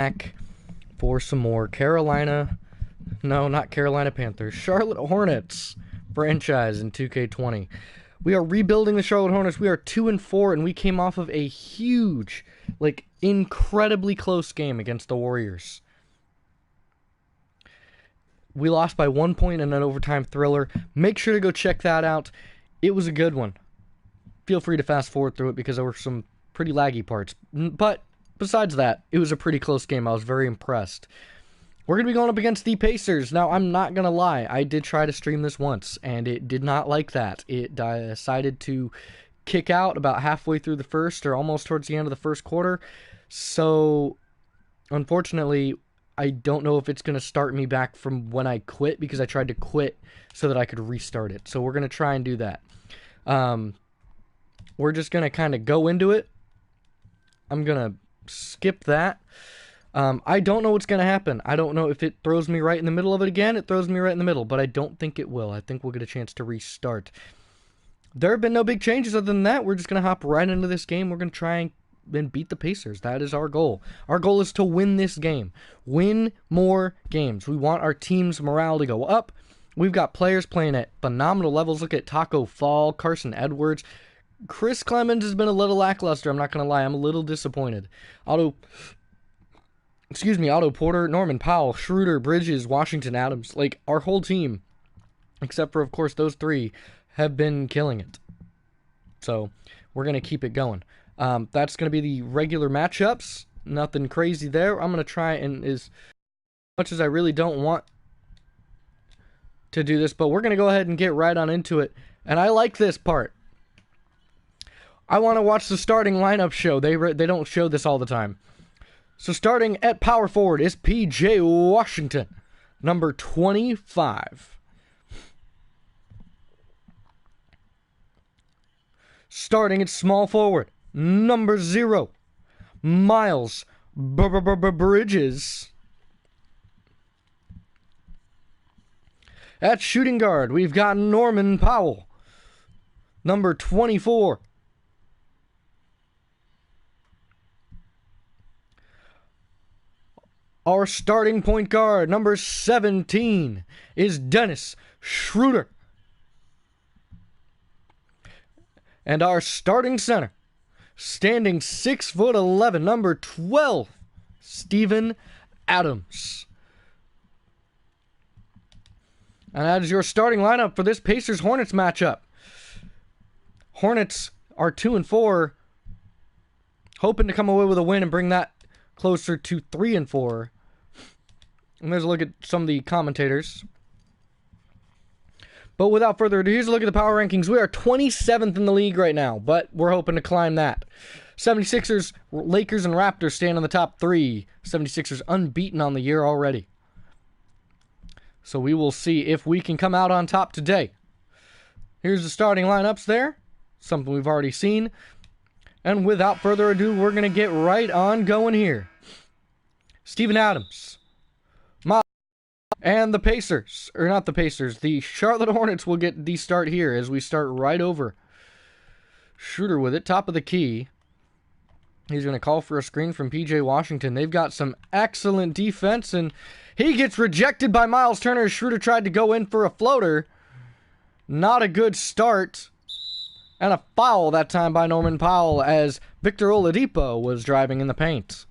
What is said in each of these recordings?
Back for some more not Carolina Panthers, Charlotte Hornets franchise in 2K20. We are rebuilding the Charlotte Hornets. We are 2-4, and we came off of a huge, incredibly close game against the Warriors. We lost by 1 point in an overtime thriller. Make sure to go check that out. It was a good one. Feel free to fast forward through it because there were some pretty laggy parts. But besides that, it was a pretty close game. I was very impressed. We're going to be going up against the Pacers. Now, I'm not going to lie. I did try to stream this once, and it did not like that. It decided to kick out about halfway through the first or almost towards the end of the first quarter. So, unfortunately, I don't know if it's going to start me back from when I quit because I tried to quit so that I could restart it. So we're going to try and do that. We're just going to kind of go into it. I'm going to skip that. I don't know what's going to happen. I don't know if it throws me right in the middle of it again. It throws me right in the middle, but I don't think it will. I think we'll get a chance to restart. There have been no big changes other than that. We're just going to hop right into this game. We're going to try and beat the Pacers. That is our goal. Our goal is to win this game. Win more games. We want our team's morale to go up. We've got players playing at phenomenal levels. Look at Taco Fall, Carson Edwards. Chris Clemens has been a little lackluster. I'm not going to lie. I'm a little disappointed. Otto Porter, Norman Powell, Schroeder, Bridges, Washington Adams. Our whole team, except for, of course, those three, have been killing it. So, we're going to keep it going. That's going to be the regular matchups. Nothing crazy there. I'm going to try and, as much as I really don't want to do this, but we're going to go ahead and get right on into it. And I like this part. I want to watch the starting lineup show. They don't show this all the time. So starting at power forward is P.J. Washington, number 25. Starting at small forward, number 0, Miles Bridges. At shooting guard, we've got Norman Powell, number 24. Our starting point guard, number 17, is Dennis Schroeder. And our starting center, standing 6'11", number 12, Steven Adams. And that is your starting lineup for this Pacers-Hornets matchup. Hornets are 2-4, hoping to come away with a win and bring that closer to 3-4. And there's a look at some of the commentators. But without further ado, here's a look at the power rankings. We are 27th in the league right now, but we're hoping to climb that. 76ers, Lakers, and Raptors stand in the top 3. 76ers unbeaten on the year already. So we will see if we can come out on top today. Here's the starting lineups there. Something we've already seen. And without further ado, we're going to get right on going here. Steven Adams. And the Pacers, or not the Pacers, the Charlotte Hornets will get the start here as we start right over. Schroeder with it, top of the key. He's going to call for a screen from P.J. Washington. They've got some excellent defense, and he gets rejected by Miles Turner. Schroeder tried to go in for a floater. Not a good start. And a foul that time by Norman Powell as Victor Oladipo was driving in the paint.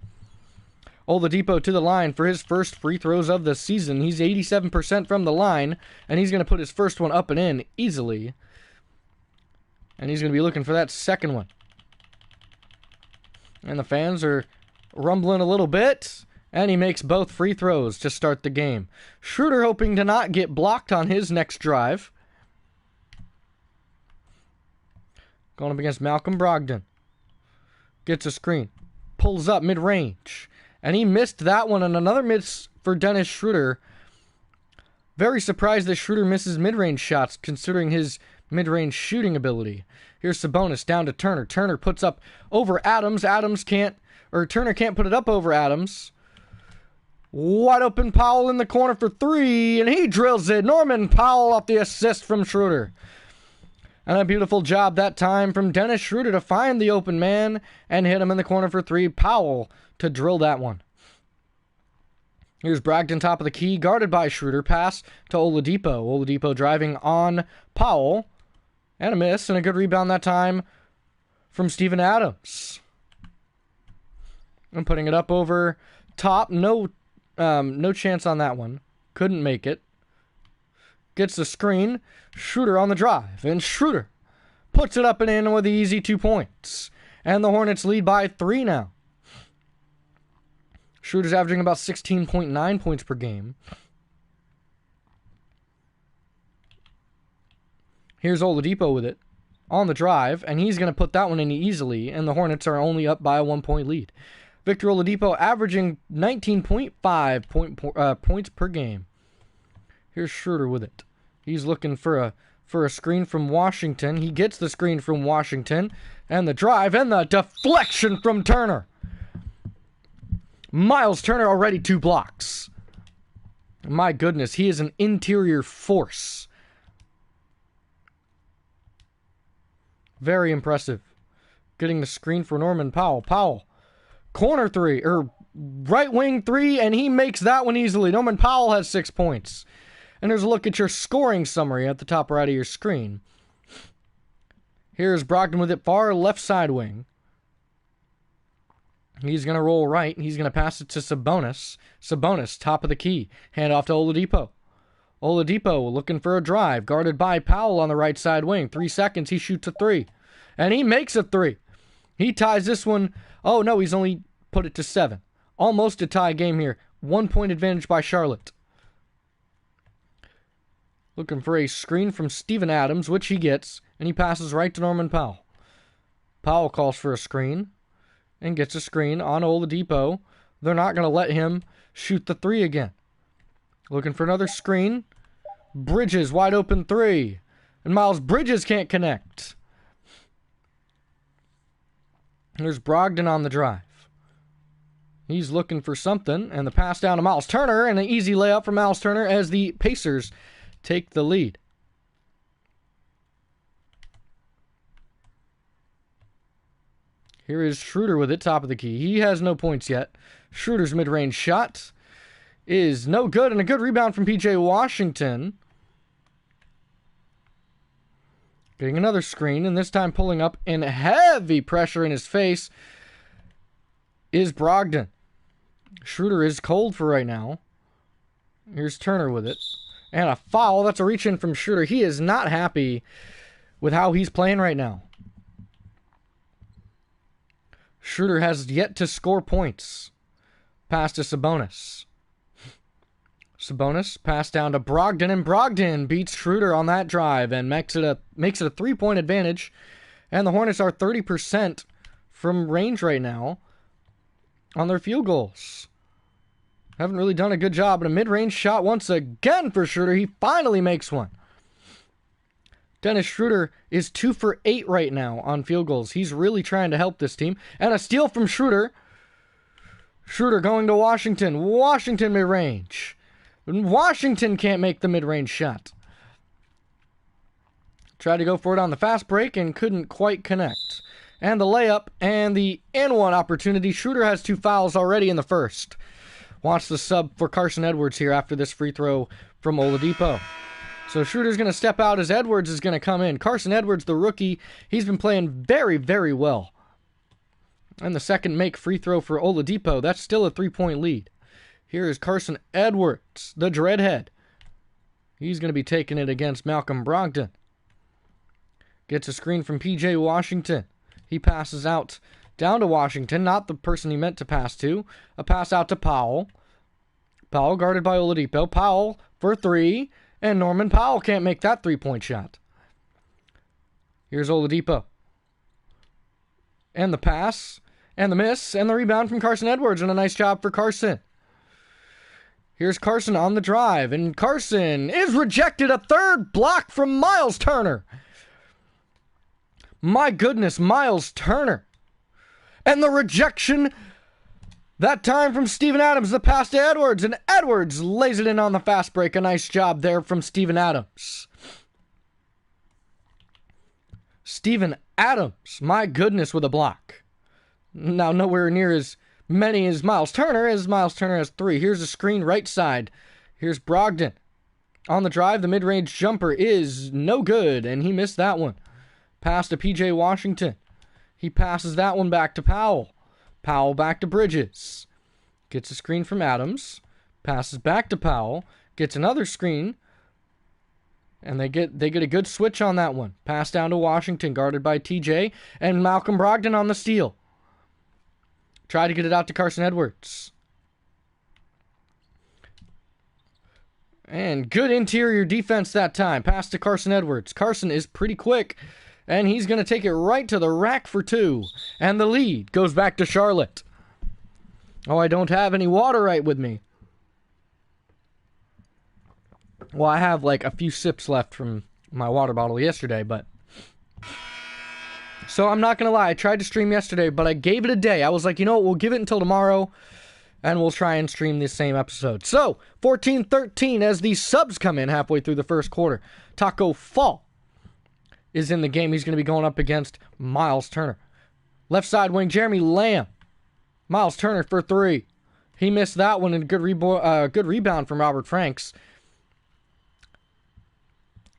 Oladipo to the line for his first free throws of the season. He's 87% from the line, and he's going to put his first one up and in easily. And he's going to be looking for that second one. And the fans are rumbling a little bit, and he makes both free throws to start the game. Schroeder hoping to not get blocked on his next drive. Going up against Malcolm Brogdon. Gets a screen. Pulls up mid-range. And he missed that one, and another miss for Dennis Schroeder. Very surprised that Schroeder misses mid-range shots, considering his mid-range shooting ability. Here's Sabonis down to Turner. Turner puts up over Adams. Turner can't put it up over Adams. Wide open Powell in the corner for 3, and he drills it. Norman Powell off the assist from Schroeder. And a beautiful job that time from Dennis Schroeder to find the open man and hit him in the corner for 3. Powell to drill that one. Here's Brogdon, top of the key, guarded by Schroeder. Pass to Oladipo. Oladipo driving on Powell. And a miss, and a good rebound that time from Steven Adams. And putting it up over top. No chance on that one. Couldn't make it. Gets the screen. Schroeder on the drive. And Schroeder puts it up and in with the easy 2 points. And the Hornets lead by 3 now. Schroeder's averaging about 16.9 points per game. Here's Oladipo with it on the drive, and he's going to put that one in easily, and the Hornets are only up by a 1-point lead. Victor Oladipo averaging 19.5 points per game. Here's Schroeder with it. He's looking for a screen from Washington. He gets the screen from Washington, and the drive, and the deflection from Turner. Miles Turner already 2 blocks. My goodness, he is an interior force. Very impressive. Getting the screen for Norman Powell. Powell, corner 3, or right wing 3, and he makes that one easily. Norman Powell has 6 points. And there's a look at your scoring summary at the top right of your screen. Here's Brogdon with it, far left side wing. He's going to roll right. He's going to pass it to Sabonis. Sabonis, top of the key. Hand off to Oladipo. Oladipo looking for a drive. Guarded by Powell on the right side wing. 3 seconds. He shoots a 3. And he makes a 3. He ties this one. Oh, no, he's only put it to 7. Almost a tie game here. 1 point advantage by Charlotte. Looking for a screen from Steven Adams, which he gets. And he passes right to Norman Powell. Powell calls for a screen. And gets a screen on Oladipo. They're not going to let him shoot the 3 again. Looking for another screen. Bridges, wide open 3. And Miles Bridges can't connect. There's Brogdon on the drive. He's looking for something. And the pass down to Miles Turner. And an easy layup from Miles Turner as the Pacers take the lead. Here is Schroeder with it, top of the key. He has no points yet. Schroeder's mid-range shot is no good, and a good rebound from P.J. Washington. Getting another screen, and this time pulling up in heavy pressure in his face is Brogdon. Schroeder is cold for right now. Here's Turner with it. And a foul. That's a reach-in from Schroeder. He is not happy with how he's playing right now. Schroeder has yet to score points. Pass to Sabonis. Sabonis pass down to Brogdon, and Brogdon beats Schroeder on that drive and makes it a 3-point advantage. And the Hornets are 30% from range right now on their field goals. Haven't really done a good job, but a mid-range shot once again for Schroeder. He finally makes one. Dennis Schroeder is 2 for 8 right now on field goals. He's really trying to help this team. And a steal from Schroeder. Schroeder going to Washington. Washington mid-range. Washington can't make the mid-range shot. Tried to go for it on the fast break and couldn't quite connect. And the layup and the and-one opportunity. Schroeder has 2 fouls already in the first. Watch the sub for Carson Edwards here after this free throw from Oladipo. So Schroeder's going to step out as Edwards is going to come in. Carson Edwards, the rookie, he's been playing very, very well. And the second make free throw for Oladipo. That's still a 3-point lead. Here is Carson Edwards, the dreadhead. He's going to be taking it against Malcolm Brogdon. Gets a screen from P.J. Washington. He passes out down to Washington, not the person he meant to pass to. A pass out to Powell. Powell guarded by Oladipo. Powell for 3. And Norman Powell can't make that 3-point shot. Here's Oladipo. And the pass. And the miss. And the rebound from Carson Edwards. And a nice job for Carson. Here's Carson on the drive. And Carson is rejected. A third block from Miles Turner. My goodness, Miles Turner. And the rejection, that time from Steven Adams, the pass to Edwards, and Edwards lays it in on the fast break. A nice job there from Steven Adams. Steven Adams, my goodness, with a block. Now nowhere near as many as Miles Turner, as Miles Turner has 3. Here's a screen right side. Here's Brogdon. On the drive, the mid-range jumper is no good, and he missed that one. Pass to P.J. Washington. He passes that one back to Powell. Powell back to Bridges. Gets a screen from Adams. Passes back to Powell. Gets another screen. And they get a good switch on that one. Pass down to Washington, guarded by TJ. And Malcolm Brogdon on the steal. Try to get it out to Carson Edwards. And good interior defense that time. Pass to Carson Edwards. Carson is pretty quick. And he's going to take it right to the rack for 2. And the lead goes back to Charlotte. Oh, I don't have any water right with me. Well, I have like a few sips left from my water bottle yesterday, but... So I'm not going to lie, I tried to stream yesterday, but I gave it a day. I was like, you know what, we'll give it until tomorrow, and we'll try and stream this same episode. So, 14-13 as the subs come in halfway through the first quarter. Taco Fall is in the game. He's going to be going up against Miles Turner. Left side wing, Jeremy Lamb. Miles Turner for 3. He missed that one, and good rebound from Robert Franks.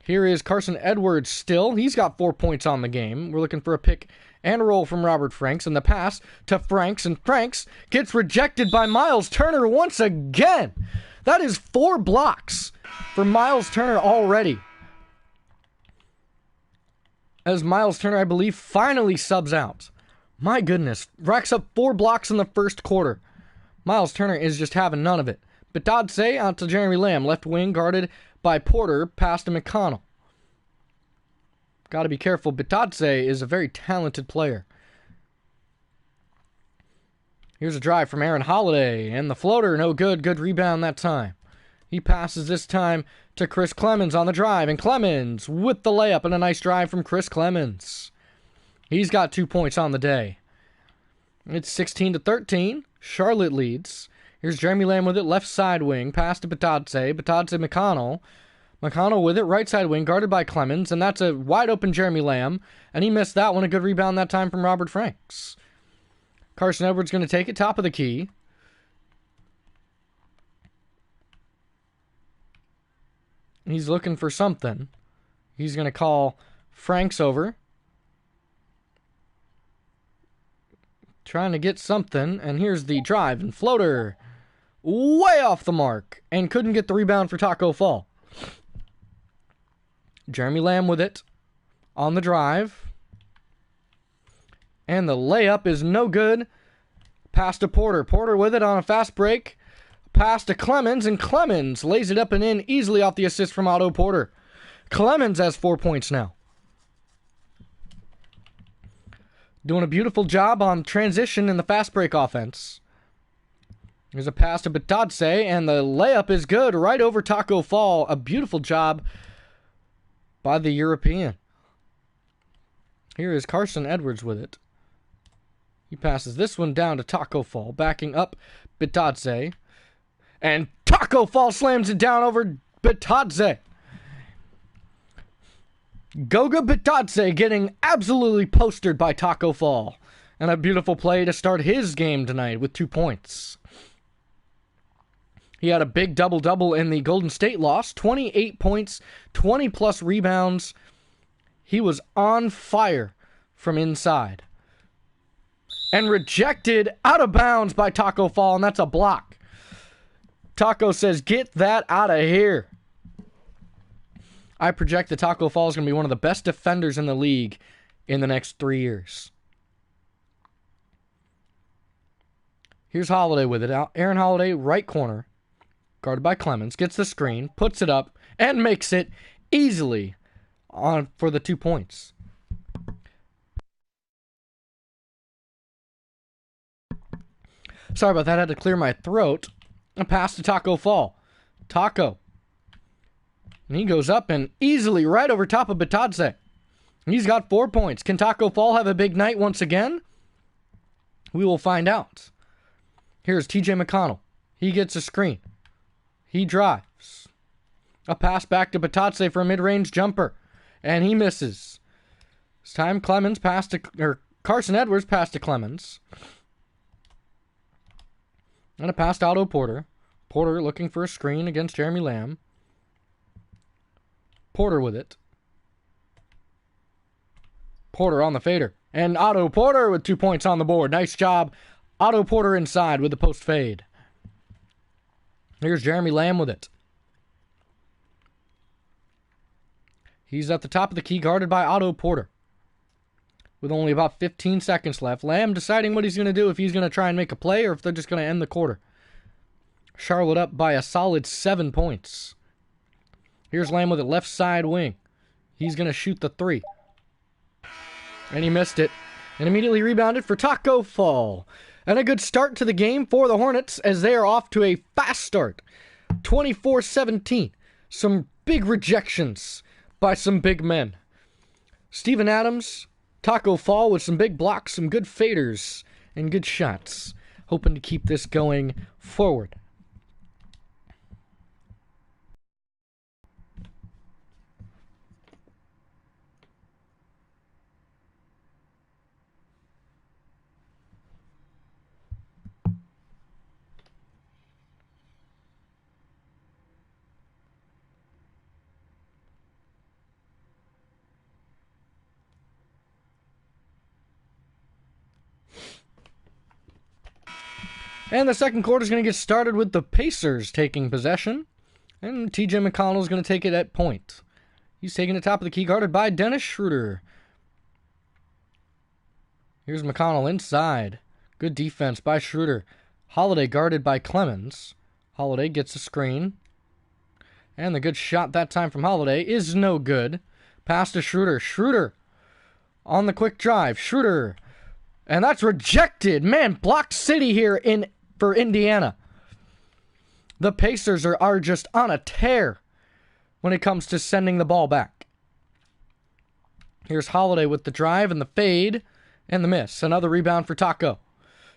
Here is Carson Edwards still. He's got 4 points on the game. We're looking for a pick and roll from Robert Franks. And the pass to Franks. And Franks gets rejected by Miles Turner once again. That is 4 blocks for Miles Turner already. As Miles Turner, I believe, finally subs out. My goodness. Racks up 4 blocks in the first quarter. Miles Turner is just having none of it. Bitadze out to Jeremy Lamb. Left wing guarded by Porter, pass to McConnell. Got to be careful. Bitadze is a very talented player. Here's a drive from Aaron Holiday, and the floater, no good. Good rebound that time. He passes this time to Chris Clemens on the drive, and Clemens with the layup, and a nice drive from Chris Clemens. He's got 2 points on the day. It's 16-13. Charlotte leads. Here's Jeremy Lamb with it, left side wing, pass to Bitadze. Bitadze, McConnell. McConnell with it, right side wing, guarded by Clemens, and that's a wide open Jeremy Lamb, and he missed that one. A good rebound that time from Robert Franks. Carson Edwards going to take it, top of the key. He's looking for something. He's going to call Franks over. Trying to get something, and here's the drive and floater. Way off the mark, and couldn't get the rebound for Taco Fall. Jeremy Lamb with it on the drive. And the layup is no good. Pass to Porter. Porter with it on a fast break. Pass to Clemens, and Clemens lays it up and in easily off the assist from Otto Porter. Clemens has 4 points now. Doing a beautiful job on transition in the fast break offense. There's a pass to Bitadze, and the layup is good right over Taco Fall. A beautiful job by the European. Here is Carson Edwards with it. He passes this one down to Taco Fall, backing up Bitadze. And Taco Fall slams it down over Bitadze. Goga Bitadze getting absolutely postered by Taco Fall. And a beautiful play to start his game tonight with 2 points. He had a big double-double in the Golden State loss. 28 points, 20-plus rebounds. He was on fire from inside. And rejected out of bounds by Taco Fall, and that's a block. Taco says, get that out of here. I project that Taco Fall is going to be one of the best defenders in the league in the next 3 years. Here's Holiday with it. Aaron Holiday, right corner. Guarded by Clemens. Gets the screen, puts it up, and makes it easily on for the 2 points. Sorry about that. I had to clear my throat. A pass to Taco Fall. Taco. And he goes up and easily right over top of Bitadze. He's got 4 points. Can Taco Fall have a big night once again? We will find out. Here's TJ McConnell. He gets a screen. He drives. A pass back to Bitadze for a mid-range jumper. And he misses. This time Carson Edwards passed to Clemens. And a pass to Otto Porter. Porter looking for a screen against Jeremy Lamb. Porter with it. Porter on the fader. And Otto Porter with 2 points on the board. Nice job. Otto Porter inside with the post fade. Here's Jeremy Lamb with it. He's at the top of the key, guarded by Otto Porter. With only about 15 seconds left. Lamb deciding what he's going to do, if he's going to try and make a play or if they're just going to end the quarter. Charlotte up by a solid 7 points. Here's Lamb with it, left side wing. He's going to shoot the 3. And he missed it. And immediately rebounded for Taco Fall. And a good start to the game for the Hornets as they are off to a fast start. 24-17. Some big rejections by some big men. Steven Adams, Taco Fall with some big blocks, some good faders, and good shots. Hoping to keep this going forward. And the second quarter is going to get started with the Pacers taking possession. And T.J. McConnell is going to take it at point. He's taking the top of the key, guarded by Dennis Schroeder. Here's McConnell inside. Good defense by Schroeder. Holiday guarded by Clemens. Holiday gets a screen. And the good shot that time from Holiday is no good. Pass to Schroeder. Schroeder on the quick drive. Schroeder. And that's rejected. Man, block city here for Indiana. The Pacers are just on a tear when it comes to sending the ball back. Here's Holiday with the drive and the fade and the miss. Another rebound for Taco.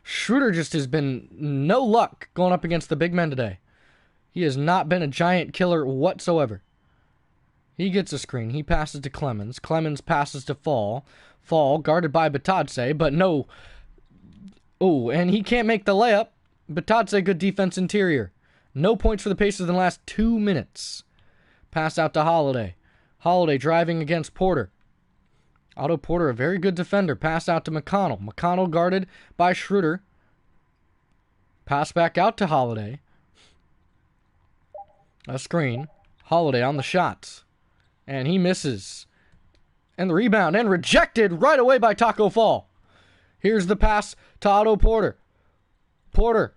Schroeder just has been no luck going up against the big men today. He has not been a giant killer whatsoever. He gets a screen. He passes to Clemens. Clemens passes to Fall. Fall guarded by Batadze, but no. Oh, and he can't make the layup. Batadze, good defense interior. No points for the Pacers in the last 2 minutes. Pass out to Holiday. Holiday driving against Porter. Otto Porter, a very good defender. Pass out to McConnell. McConnell guarded by Schroeder. Pass back out to Holiday. A screen. Holiday on the shots. And he misses. And the rebound. And rejected right away by Taco Fall. Here's the pass to Otto Porter. Porter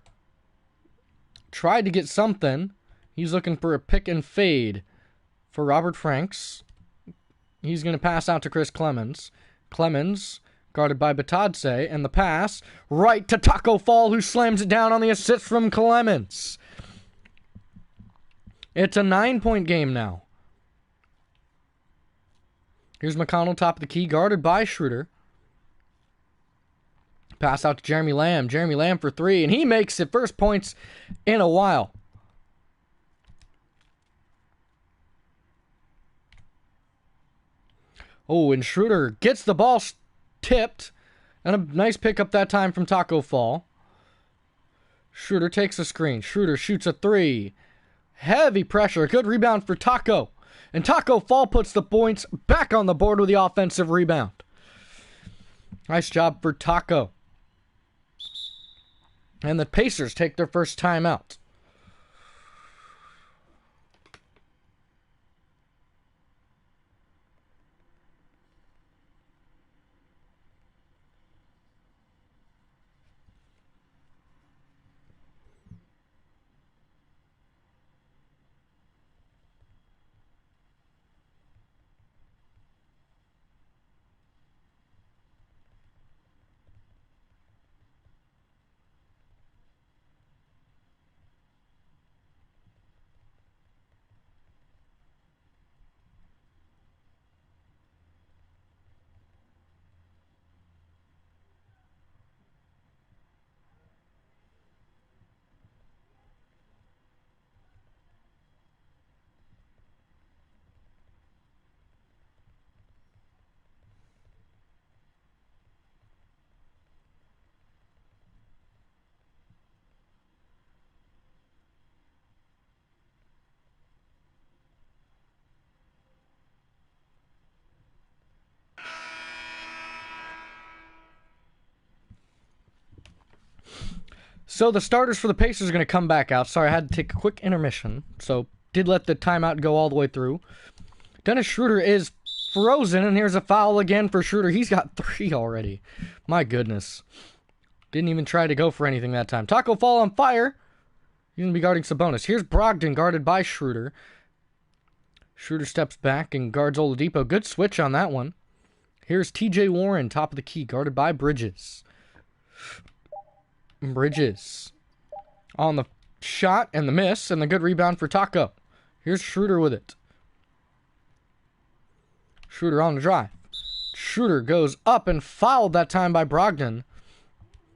tried to get something. He's looking for a pick and fade for Robert Franks. He's going to pass out to Chris Clemens. Clemens guarded by Batadze. And the pass right to Taco Fall, who slams it down on the assist from Clemens. It's a 9-point game now. Here's McConnell, top of the key, guarded by Schroeder. Pass out to Jeremy Lamb. Jeremy Lamb for 3, and he makes it. First points in a while. Oh, and Schroeder gets the ball tipped. And a nice pickup that time from Taco Fall. Schroeder takes a screen. Schroeder shoots a 3. Heavy pressure. Good rebound for Taco. And Taco Fall puts the points back on the board with the offensive rebound. Nice job for Taco. And the Pacers take their first timeout. So the starters for the Pacers are going to come back out. Sorry, I had to take a quick intermission. So did let the timeout go all the way through. Dennis Schroeder is frozen, and here's a foul again for Schroeder. He's got 3 already. My goodness. Didn't even try to go for anything that time. Taco Fall on fire. He's going to be guarding Sabonis. Here's Brogdon guarded by Schroeder. Schroeder steps back and guards Oladipo. Good switch on that one. Here's TJ Warren, top of the key, guarded by Bridges. Bridges on the shot and the miss, and the good rebound for Taco. Here's Schroeder with it. Schroeder on the drive. Schroeder goes up and fouled that time by Brogdon.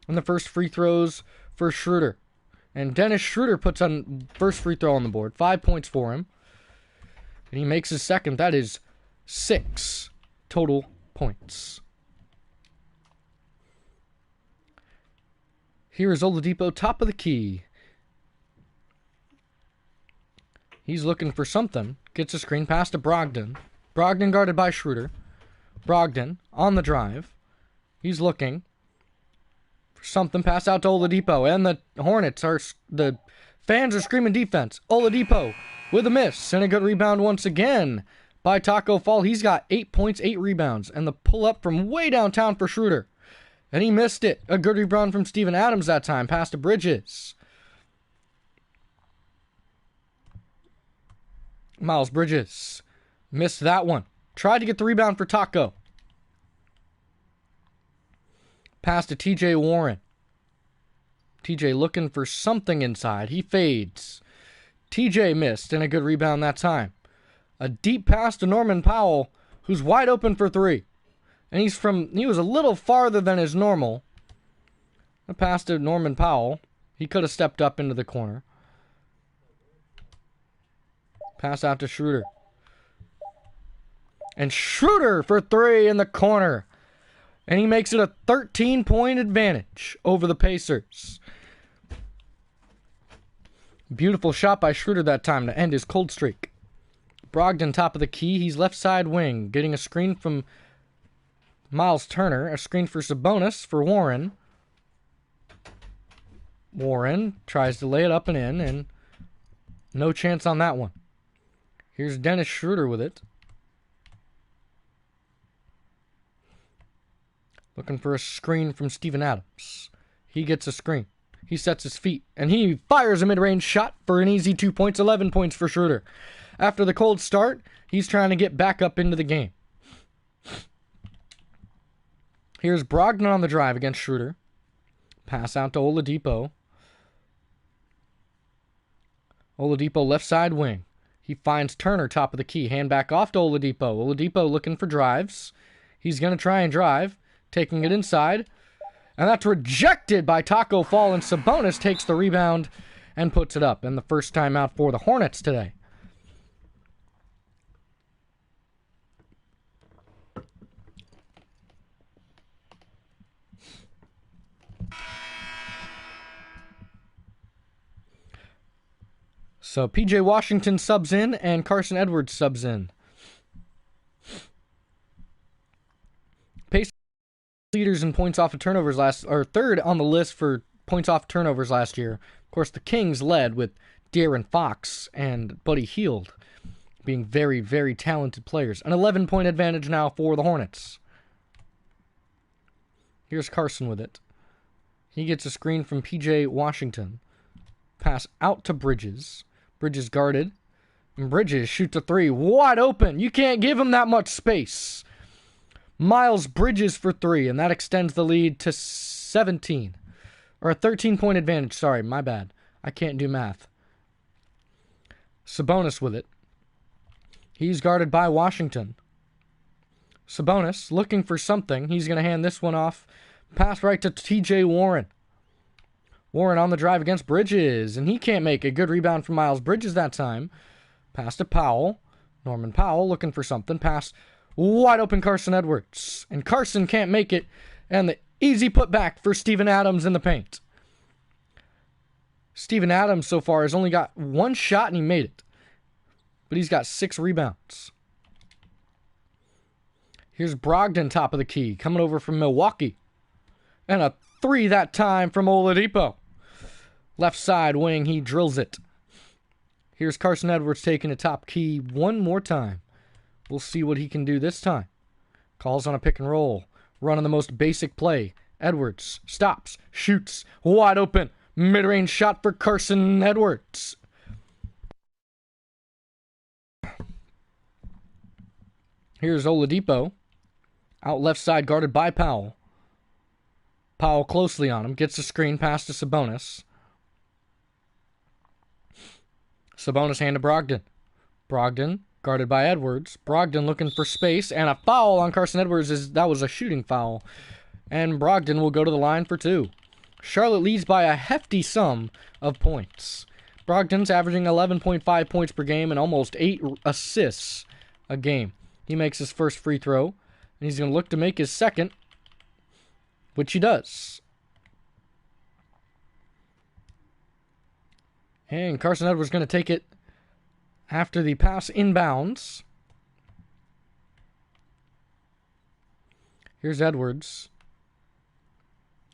And the first free throws for Schroeder. And Dennis Schroeder puts on first free throw on the board. 5 points for him. And he makes his second. That is 6 total points. Here is Oladipo, top of the key. He's looking for something. Gets a screen pass to Brogdon. Brogdon guarded by Schroeder. Brogdon on the drive. He's looking for something. Pass out to Oladipo. And the fans are screaming defense. Oladipo with a miss. And a good rebound once again by Taco Fall. He's got 8 points, 8 rebounds. And the pull up from way downtown for Schroeder. And he missed it. A good rebound from Steven Adams that time. Pass to Bridges. Miles Bridges missed that one. Tried to get the rebound for Taco. Pass to TJ Warren. TJ looking for something inside. He fades. TJ missed and a good rebound that time. A deep pass to Norman Powell, who's wide open for 3. And he was a little farther than his normal. A pass to Norman Powell. He could have stepped up into the corner. Pass out to Schroeder. And Schroeder for 3 in the corner. And he makes it a 13-point advantage over the Pacers. Beautiful shot by Schroeder that time to end his cold streak. Brogdon top of the key. He's left side wing. Getting a screen from Miles Turner. A screen for Sabonis for Warren. Warren tries to lay it up and in. And no chance on that one. Here's Dennis Schroeder with it. Looking for a screen from Steven Adams. He gets a screen. He sets his feet. And he fires a mid-range shot for an easy 2 points. 11 points for Schroeder. After the cold start, he's trying to get back up into the game. Here's Brogdon on the drive against Schroeder. Pass out to Oladipo. Oladipo left side wing. He finds Turner top of the key. Hand back off to Oladipo. Oladipo looking for drives. He's going to try and drive. Taking it inside. And that's rejected by Taco Fall. And Sabonis takes the rebound and puts it up. And the first time out for the Hornets today. So P.J. Washington subs in and Carson Edwards subs in. Pacers leaders in points off of turnovers third on the list for points off turnovers last year. Of course, the Kings led with De'Aaron Fox and Buddy Hield being very, very talented players. An 11-point advantage now for the Hornets. Here's Carson with it. He gets a screen from P.J. Washington. Pass out to Bridges. Bridges guarded. And Bridges shoots a 3. Wide open. You can't give him that much space. Miles Bridges for 3. And that extends the lead to 17. Or a 13-point advantage. Sorry, my bad. I can't do math. Sabonis with it. He's guarded by Washington. Sabonis looking for something. He's going to hand this one off. Pass right to TJ Warren. Warren on the drive against Bridges, and he can't make a good rebound from Miles Bridges that time. Pass to Powell. Norman Powell looking for something. Pass wide open Carson Edwards. And Carson can't make it. And the easy putback for Steven Adams in the paint. Steven Adams so far has only got 1 shot and he made it. But he's got 6 rebounds. Here's Brogdon top of the key coming over from Milwaukee. And a 3 that time from Oladipo. Left side wing, he drills it. Here's Carson Edwards taking a top key one more time. We'll see what he can do this time. Calls on a pick and roll. Running the most basic play. Edwards stops, shoots, wide open. Mid-range shot for Carson Edwards. Here's Oladipo. Out left side, guarded by Powell. Powell closely on him. Gets the screen, pass to Sabonis. Sabonis hand to Brogdon. Brogdon, guarded by Edwards. Brogdon looking for space, and a foul on Carson Edwards. That was a shooting foul. And Brogdon will go to the line for 2. Charlotte leads by a hefty sum of points. Brogdon's averaging 11.5 points per game and almost 8 assists a game. He makes his first free throw, and he's going to look to make his second, which he does. And Carson Edwards going to take it after the pass inbounds. Here's Edwards.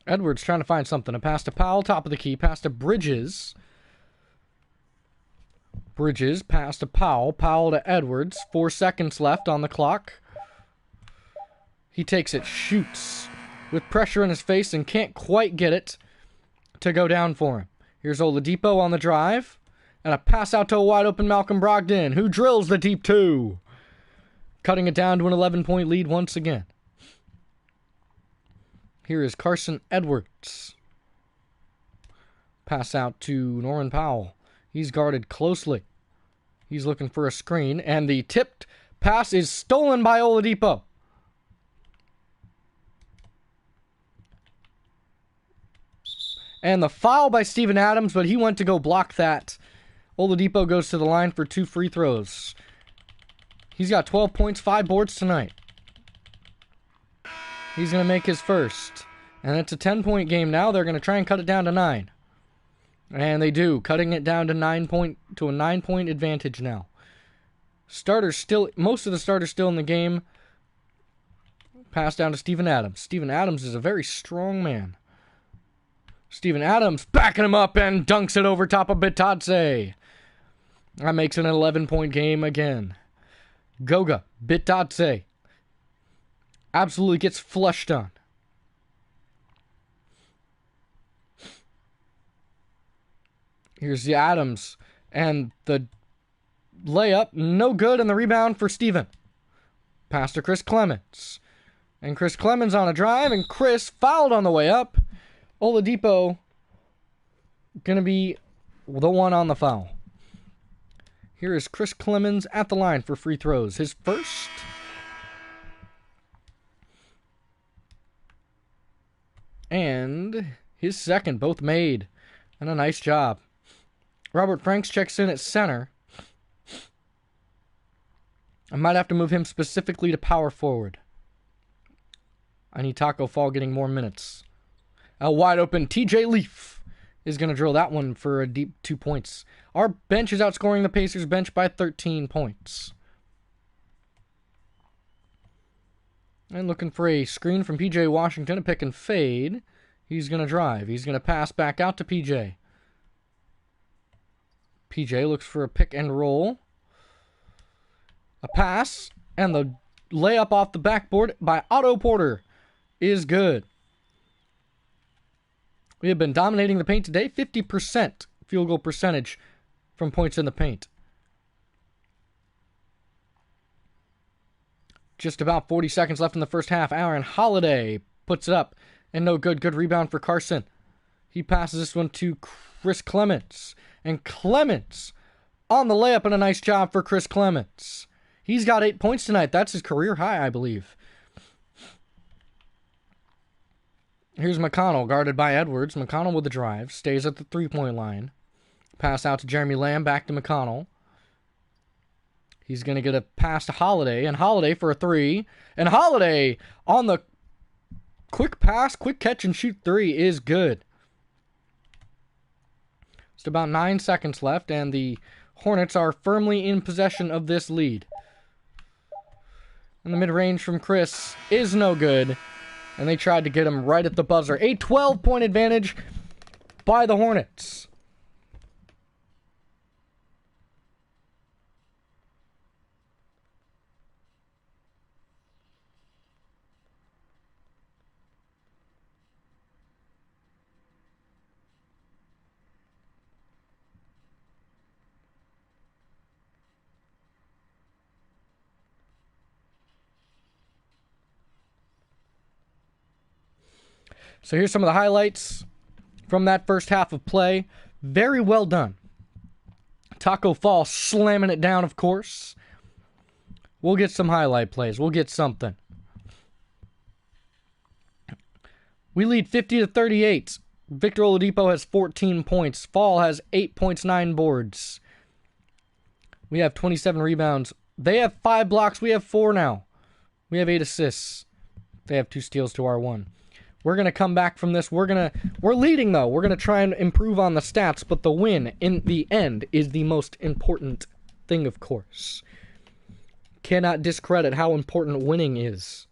Edwards trying to find something. A pass to Powell, top of the key. Pass to Bridges. Bridges, pass to Powell. Powell to Edwards. 4 seconds left on the clock. He takes it, shoots with pressure in his face and can't quite get it to go down for him. Here's Oladipo on the drive. And a pass out to a wide open Malcolm Brogdon, who drills the deep 2. Cutting it down to an 11-point lead once again. Here is Carson Edwards. Pass out to Norman Powell. He's guarded closely. He's looking for a screen, and the tipped pass is stolen by Oladipo. And the foul by Steven Adams, but he went to go block that. Oladipo goes to the line for 2 free throws. He's got 12 points, 5 boards tonight. He's going to make his first. And it's a 10-point game now. They're going to try and cut it down to 9. And they do, cutting it down to a 9-point advantage now. Most of the starters still in the game. Pass down to Steven Adams. Steven Adams is a very strong man. Steven Adams backing him up and dunks it over top of Bitadze. That makes it an 11-point game again. Goga, Bitadze, absolutely gets flushed on. Here's the Adams, and the layup, no good, and the rebound for Steven. Pass to Chris Clemens. And Chris Clemens on a drive, and Chris fouled on the way up. Oladipo going to be the one on the foul. Here is Chris Clemens at the line for free throws. His first. And his second, both made. And a nice job. Robert Franks checks in at center. I might have to move him specifically to power forward. I need Taco Fall getting more minutes. A wide open TJ Leaf is going to drill that one for a deep 2 points. Our bench is outscoring the Pacers bench by 13 points. And looking for a screen from PJ Washington, a pick and fade. He's going to drive. He's going to pass back out to PJ. PJ looks for a pick and roll. A pass, and the layup off the backboard by Otto Porter is good. We have been dominating the paint today. 50% field goal percentage from points in the paint. Just about 40 seconds left in the first half. Aaron Holiday puts it up. And no good. Good rebound for Carson. He passes this one to Chris Clemens. And Clemens on the layup, and a nice job for Chris Clemens. He's got 8 points tonight. That's his career high, I believe. Here's McConnell, guarded by Edwards. McConnell with the drive. Stays at the three-point line. Pass out to Jeremy Lamb. Back to McConnell. He's going to get a pass to Holiday. And Holiday for a 3. And Holiday on the quick pass, quick catch and shoot 3 is good. Just about 9 seconds left. And the Hornets are firmly in possession of this lead. And the mid-range from Chris is no good. And they tried to get him right at the buzzer. A 12-point advantage by the Hornets. So here's some of the highlights from that first half of play. Very well done. Taco Fall slamming it down, of course. We'll get some highlight plays. We'll get something. We lead 50-38. Victor Oladipo has 14 points. Fall has 8 points, 9 boards. We have 27 rebounds. They have 5 blocks. We have 4 now. We have 8 assists. They have 2 steals to our 1. We're going to come back from this. We're leading, though. We're going to try and improve on the stats, but the win in the end is the most important thing, of course. Cannot discredit how important winning is.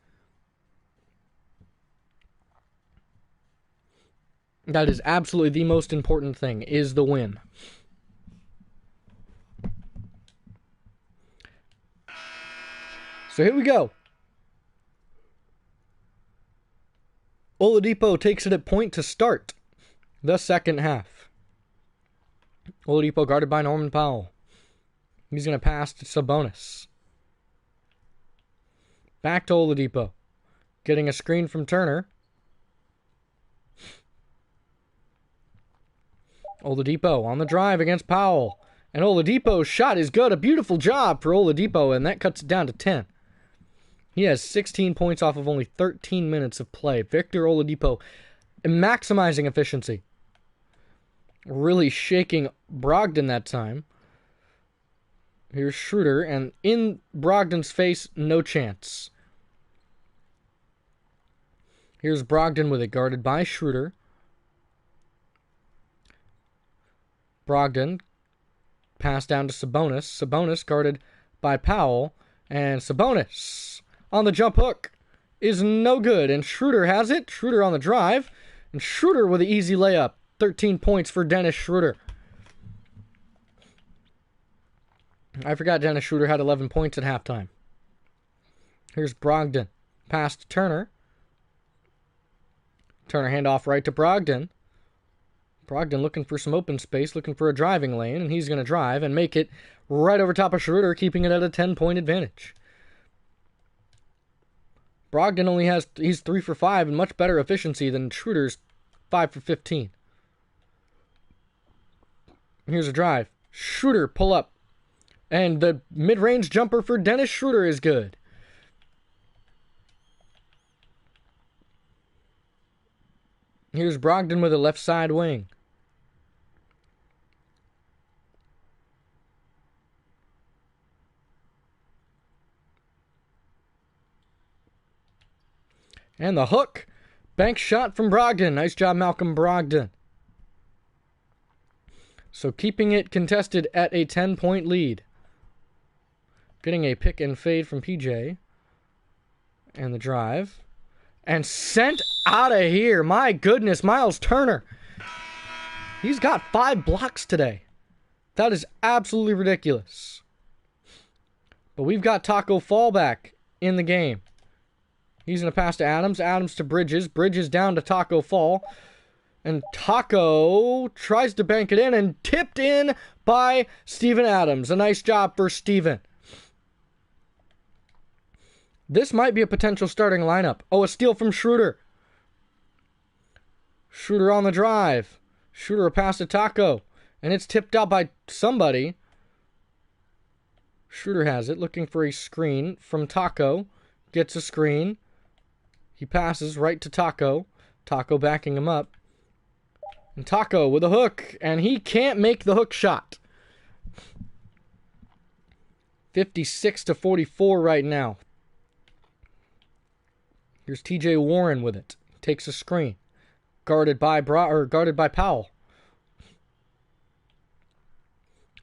That is absolutely the most important thing, is the win. So here we go. Oladipo takes it at point to start the second half. Oladipo guarded by Norman Powell. He's going to pass to Sabonis. Back to Oladipo. Getting a screen from Turner. Oladipo on the drive against Powell. And Oladipo's shot is good. A beautiful job for Oladipo, and that cuts it down to 10. He has 16 points off of only 13 minutes of play. Victor Oladipo maximizing efficiency. Really shaking Brogdon that time. Here's Schroeder, and in Brogdon's face, no chance. Here's Brogdon with it, guarded by Schroeder. Brogdon, pass down to Sabonis. Sabonis guarded by Powell. And Sabonis on the jump hook is no good. And Schroeder has it. Schroeder on the drive. And Schroeder with an easy layup. 13 points for Dennis Schroeder. I forgot Dennis Schroeder had 11 points at halftime. Here's Brogdon. Pass to Turner. Turner handoff right to Brogdon. Brogdon looking for some open space, looking for a driving lane, and he's going to drive and make it right over top of Schroeder, keeping it at a 10-point advantage. Brogdon he's 3 for 5 and much better efficiency than Schroeder's 5 for 15. Here's a drive. Schroeder pull up. And the mid-range jumper for Dennis Schroeder is good. Here's Brogdon with a left side wing. And the hook. Bank shot from Brogdon. Nice job, Malcolm Brogdon. So keeping it contested at a 10-point lead. Getting a pick and fade from PJ. And the drive. And sent out of here. My goodness, Miles Turner. He's got 5 blocks today. That is absolutely ridiculous. But we've got Taco Fall back in the game. He's going to pass to Adams. Adams to Bridges. Bridges down to Taco Fall. And Taco tries to bank it in and tipped in by Steven Adams. A nice job for Steven. This might be a potential starting lineup. Oh, a steal from Schroeder. Schroeder on the drive. Schroeder a pass to Taco. And it's tipped out by somebody. Schroeder has it, looking for a screen from Taco. Gets a screen. He passes right to Taco. Taco backing him up. And Taco with a hook. And he can't make the hook shot. 56-44 right now. Here's TJ Warren with it. Takes a screen. Guarded by Powell.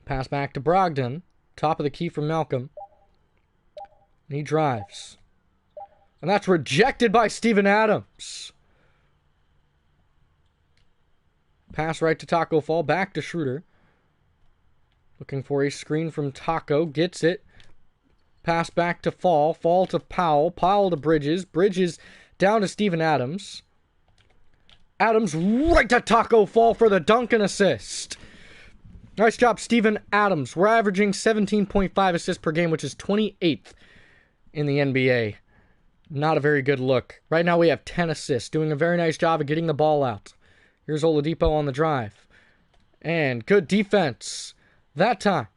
Pass back to Brogdon. Top of the key from Malcolm. And he drives. And that's rejected by Steven Adams. Pass right to Taco Fall. Back to Schroeder. Looking for a screen from Taco. Gets it. Pass back to Fall. Fall to Powell. Powell to Bridges. Bridges down to Steven Adams. Adams right to Taco Fall for the dunk and assist. Nice job, Steven Adams. We're averaging 17.5 assists per game, which is 28th in the NBA. Not a very good look. Right now we have 10 assists, doing a very nice job of getting the ball out. Here's Oladipo on the drive. And good defense. That time,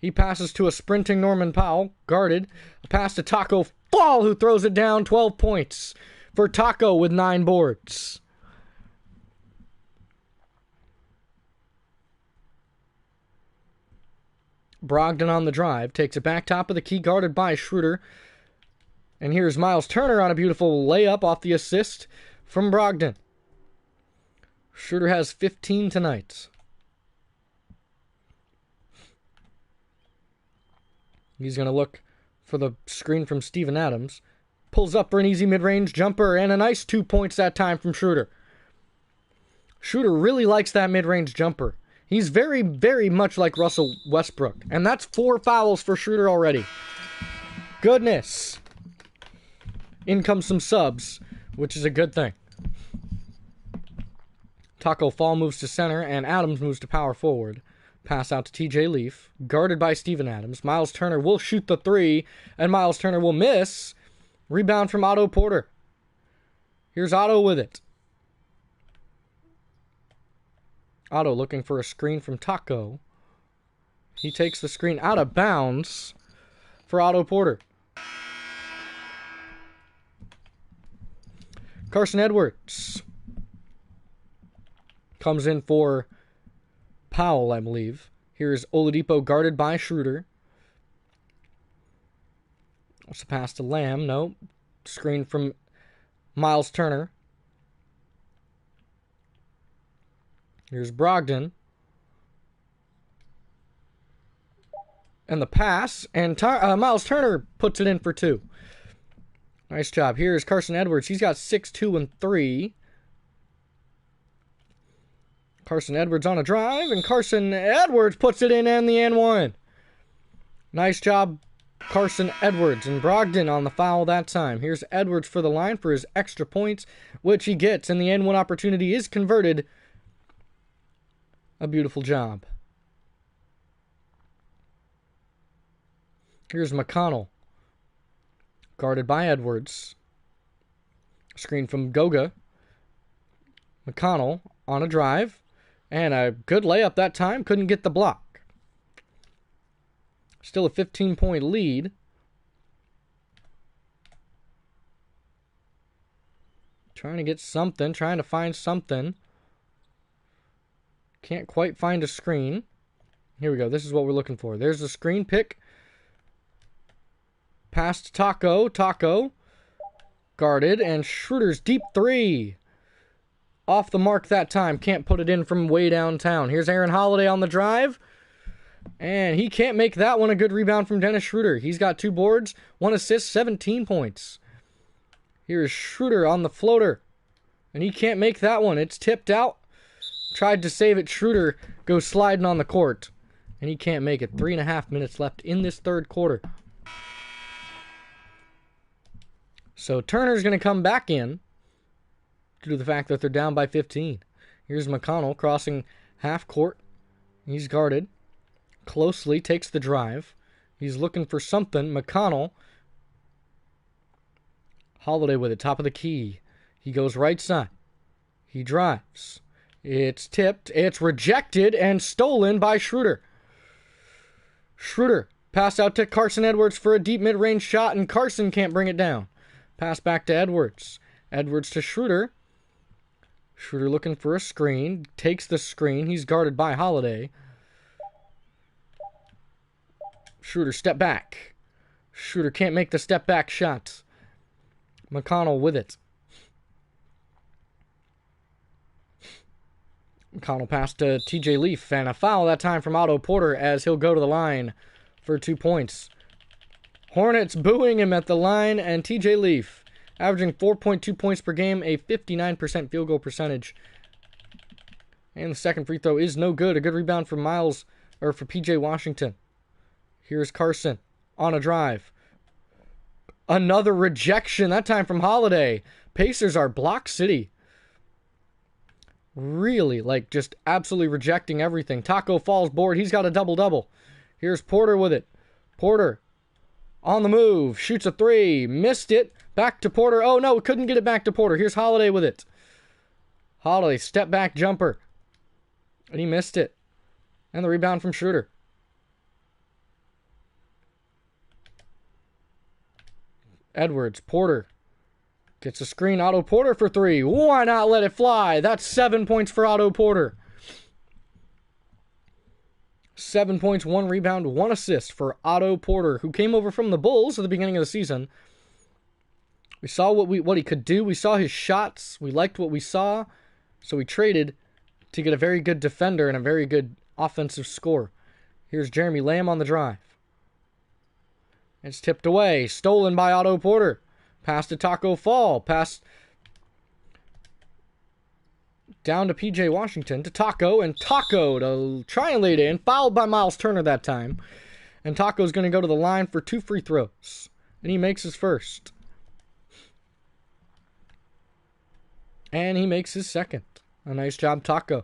he passes to a sprinting Norman Powell, guarded. A pass to Taco Fall, who throws it down. 12 points for Taco with 9 boards. Brogdon on the drive, takes it back top of the key, guarded by Schroeder. And here's Miles Turner on a beautiful layup off the assist from Brogdon. Schroeder has 15 tonight. He's going to look for the screen from Steven Adams. Pulls up for an easy mid-range jumper and a nice 2 points that time from Schroeder. Schroeder really likes that mid-range jumper. He's very, very much like Russell Westbrook. And that's 4 fouls for Schroeder already. Goodness. In comes some subs, which is a good thing. Taco Fall moves to center, and Adams moves to power forward. Pass out to TJ Leaf, guarded by Steven Adams. Miles Turner will shoot the 3, and Miles Turner will miss. Rebound from Otto Porter. Here's Otto with it. Otto looking for a screen from Taco. He takes the screen out of bounds for Otto Porter. Carson Edwards comes in for Powell, I believe. Here's Oladipo guarded by Schroeder. What's the pass to Lamb? No. Screen from Miles Turner. Here's Brogdon. And the pass. And Miles Turner puts it in for 2. Nice job. Here's Carson Edwards. He's got 6, 2, and 3. Carson Edwards on a drive. And Carson Edwards puts it in and the and 1. Nice job, Carson Edwards. And Brogdon on the foul that time. Here's Edwards for the line for his extra points, which he gets. And the and 1 opportunity is converted. A beautiful job. Here's McConnell. Guarded by Edwards. Screen from Goga. McConnell on a drive. And a good layup that time. Couldn't get the block. Still a 15-point lead. Trying to get something. Trying to find something. Can't quite find a screen. Here we go. This is what we're looking for. There's the screen pick. Pass to Taco. Taco. Guarded. And Schroeder's deep 3. Off the mark that time. Can't put it in from way downtown. Here's Aaron Holiday on the drive. And he can't make that one. A good rebound from Dennis Schroeder. He's got 2 boards, 1 assist, 17 points. Here's Schroeder on the floater. And he can't make that one. It's tipped out. Tried to save it. Schroeder goes sliding on the court. And he can't make it. 3.5 minutes left in this third quarter. So Turner's going to come back in due to the fact that they're down by 15. Here's McConnell crossing half court. He's guarded. Closely takes the drive. He's looking for something. McConnell. Holiday with it. Top of the key. He goes right side. He drives. It's tipped. It's rejected and stolen by Schroeder. Schroeder pass out to Carson Edwards for a deep mid-range shot, and Carson can't bring it down. Pass back to Edwards. Edwards to Schroeder. Schroeder looking for a screen. Takes the screen. He's guarded by Holiday. Schroeder step back. Schroeder can't make the step back shot. McConnell with it. McConnell passed to TJ Leaf, and a foul that time from Otto Porter as he'll go to the line for 2 points. Hornets booing him at the line, and TJ Leaf averaging 4.2 points per game, a 59% field goal percentage. And the second free throw is no good. A good rebound for PJ Washington. Here's Carson on a drive. Another rejection, that time from Holiday. Pacers are block city. Really, just absolutely rejecting everything. Taco Fall's board. He's got a double-double. Here's Porter with it. Porter on the move. Shoots a 3. Missed it. Back to Porter. Oh, no, couldn't get it back to Porter. Here's Holiday with it. Holiday, step back jumper. And he missed it. And the rebound from Schroeder. Edwards, Porter. Gets a screen. Otto Porter for three. Why not let it fly? That's 7 points for Otto Porter. 7 points, 1 rebound, 1 assist for Otto Porter, who came over from the Bulls at the beginning of the season. We saw what he could do. We saw his shots. We liked what we saw. So we traded to get a very good defender and a very good offensive scorer. Here's Jeremy Lamb on the drive. It's tipped away. Stolen by Otto Porter. Pass to Taco Fall. Pass down to P.J. Washington to Taco. And Taco to try and lay it in. Fouled by Miles Turner that time. And Taco's going to go to the line for 2 free throws. And he makes his first. And he makes his second. A nice job, Taco.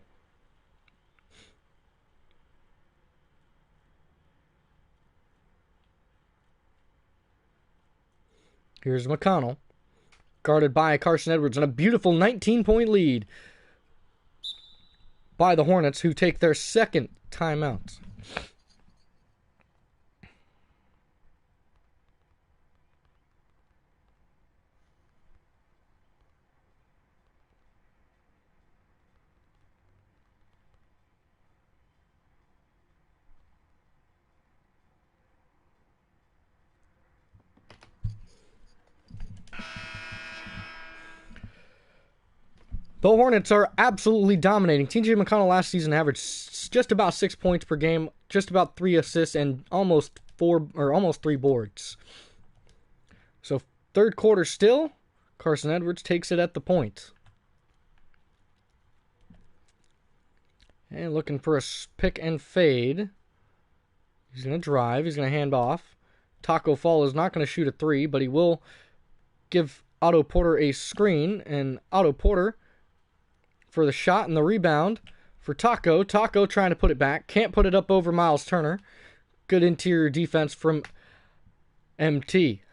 Here's McConnell. Guarded by Carson Edwards. And a beautiful 19-point lead by the Hornets, who take their second timeout. The Hornets are absolutely dominating. T.J. McConnell last season averaged just about 6 points per game, just about 3 assists, and almost 3 boards. So third quarter still, Carson Edwards takes it at the point. And looking for a pick and fade. He's going to drive. He's going to hand off. Taco Fall is not going to shoot a 3, but he will give Otto Porter a screen, and Otto Porter for the shot and the rebound for Taco. Taco trying to put it back. Can't put it up over Miles Turner. Good interior defense from MT.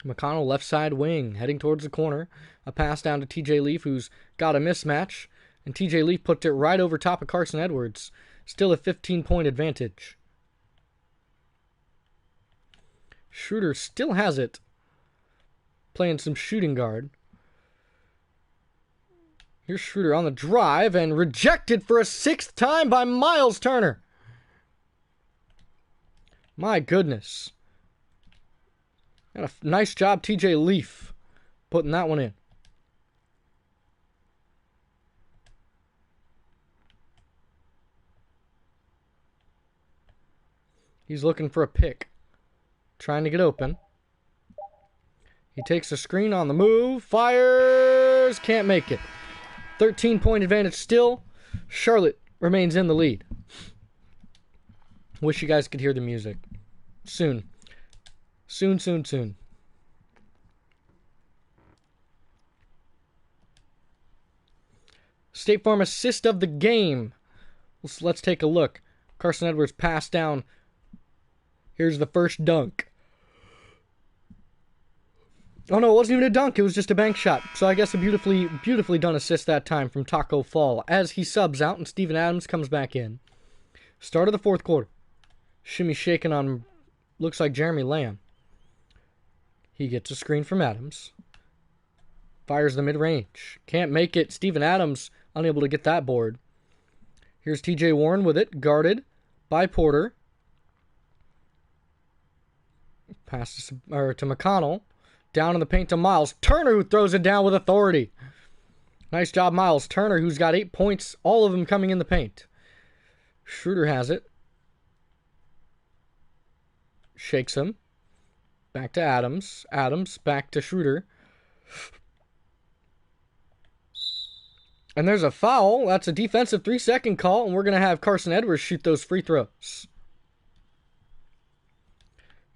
McConnell left side wing, heading towards the corner. A pass down to TJ Leaf, who's got a mismatch. And TJ Leaf put it right over top of Carson Edwards. Still a 15-point advantage. Schroeder still has it. Playing some shooting guard. Here's Schroeder on the drive and rejected for a 6th time by Miles Turner. My goodness. And a nice job, TJ Leaf, putting that one in. He's looking for a pick. Trying to get open. He takes a screen on the move. Fires. Can't make it. 13-point advantage still. Charlotte remains in the lead. Wish you guys could hear the music. Soon. Soon, soon, soon. State Farm assist of the game. Let's take a look. Carson Edwards passed down. Here's the first dunk. Oh no, it wasn't even a dunk. It was just a bank shot. So I guess a beautifully done assist that time from Taco Fall as he subs out and Steven Adams comes back in. Start of the fourth quarter. Shimmy shaking on, looks like Jeremy Lamb. He gets a screen from Adams. Fires the mid-range. Can't make it. Steven Adams unable to get that board. Here's TJ Warren with it. Guarded by Porter. Passes to McConnell. Down in the paint to Miles Turner, who throws it down with authority. Nice job, Miles Turner, who's got 8 points, all of them coming in the paint. Schroeder has it. Shakes him. Back to Adams. Adams back to Schroeder. And there's a foul. That's a defensive 3-second call, and we're going to have Carson Edwards shoot those free throws.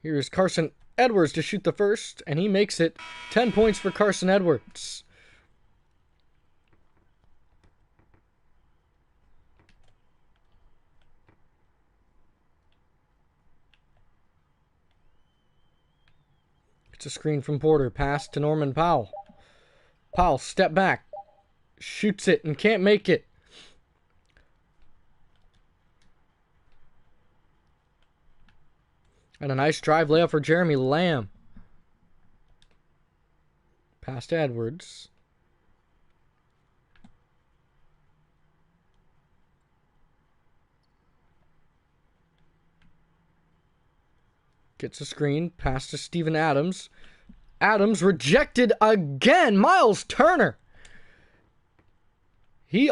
Here's Carson Edwards to shoot the first, and he makes it. 10 points for Carson Edwards. Gets a screen from Porter. Pass to Norman Powell. Powell, step back. Shoots it and can't make it. And a nice drive layup for Jeremy Lamb. Pass to Edwards. Gets a screen. Pass to Steven Adams. Adams rejected again. Miles Turner.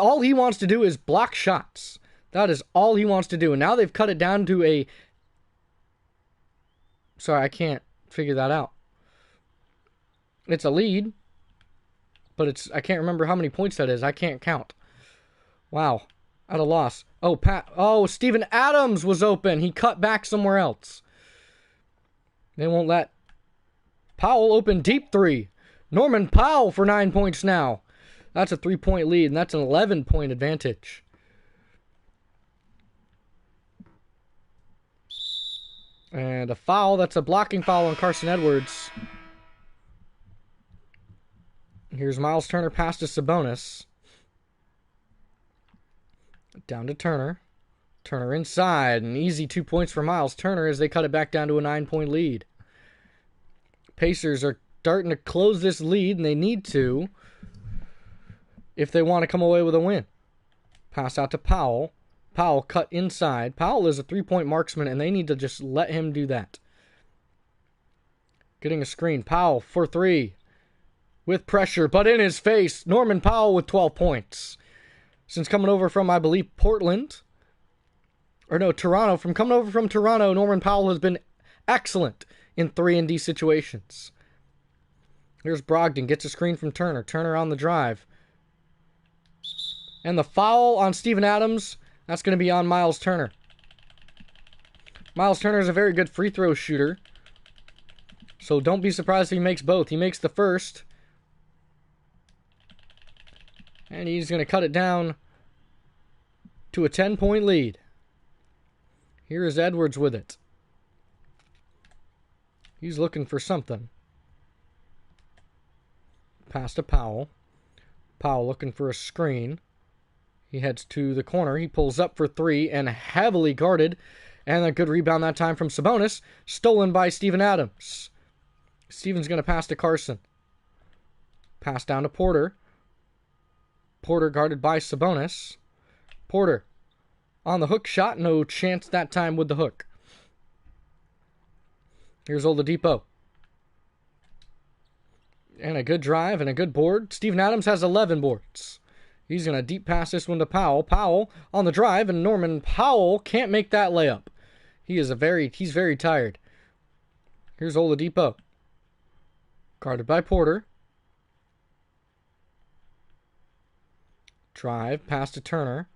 All he wants to do is block shots. That is all he wants to do. And now they've cut it down to a... Sorry, I can't figure that out. It's a lead, but I can't remember how many points that is. I can't count. Wow. At a loss. Steven Adams was open. He cut back somewhere else. They won't let Powell open deep three. Norman Powell for 9 points now. That's a 3-point lead, and that's an 11-point advantage. And a foul. That's a blocking foul on Carson Edwards. Here's Miles Turner pass to Sabonis. Down to Turner. Turner inside. An easy 2 points for Miles Turner as they cut it back down to a 9-point lead. Pacers are starting to close this lead, and they need to if they want to come away with a win. Pass out to Powell. Powell cut inside. Powell is a 3-point marksman, and they need to just let him do that. Getting a screen. Powell for 3. With pressure, but in his face. Norman Powell with 12 points. Since coming over from, I believe, Toronto. Coming over from Toronto, Norman Powell has been excellent in 3-and-D situations. Here's Brogdon. Gets a screen from Turner. Turner on the drive. And the foul on Steven Adams, that's going to be on Miles Turner. Miles Turner is a very good free throw shooter. So don't be surprised if he makes both. He makes the first. And he's going to cut it down to a 10-point lead. Here is Edwards with it. He's looking for something. Pass to Powell. Powell looking for a screen. He heads to the corner. He pulls up for 3 and heavily guarded. And a good rebound that time from Sabonis. Stolen by Steven Adams. Steven's going to pass to Carson. Pass down to Porter. Porter guarded by Sabonis. Porter on the hook shot. No chance that time with the hook. Here's Oladipo. And a good drive and a good board. Steven Adams has 11 boards. He's going to deep pass this one to Powell. Powell on the drive, and Norman Powell can't make that layup. He's very tired. Here's Oladipo. Guarded by Porter. Drive, pass to Turner.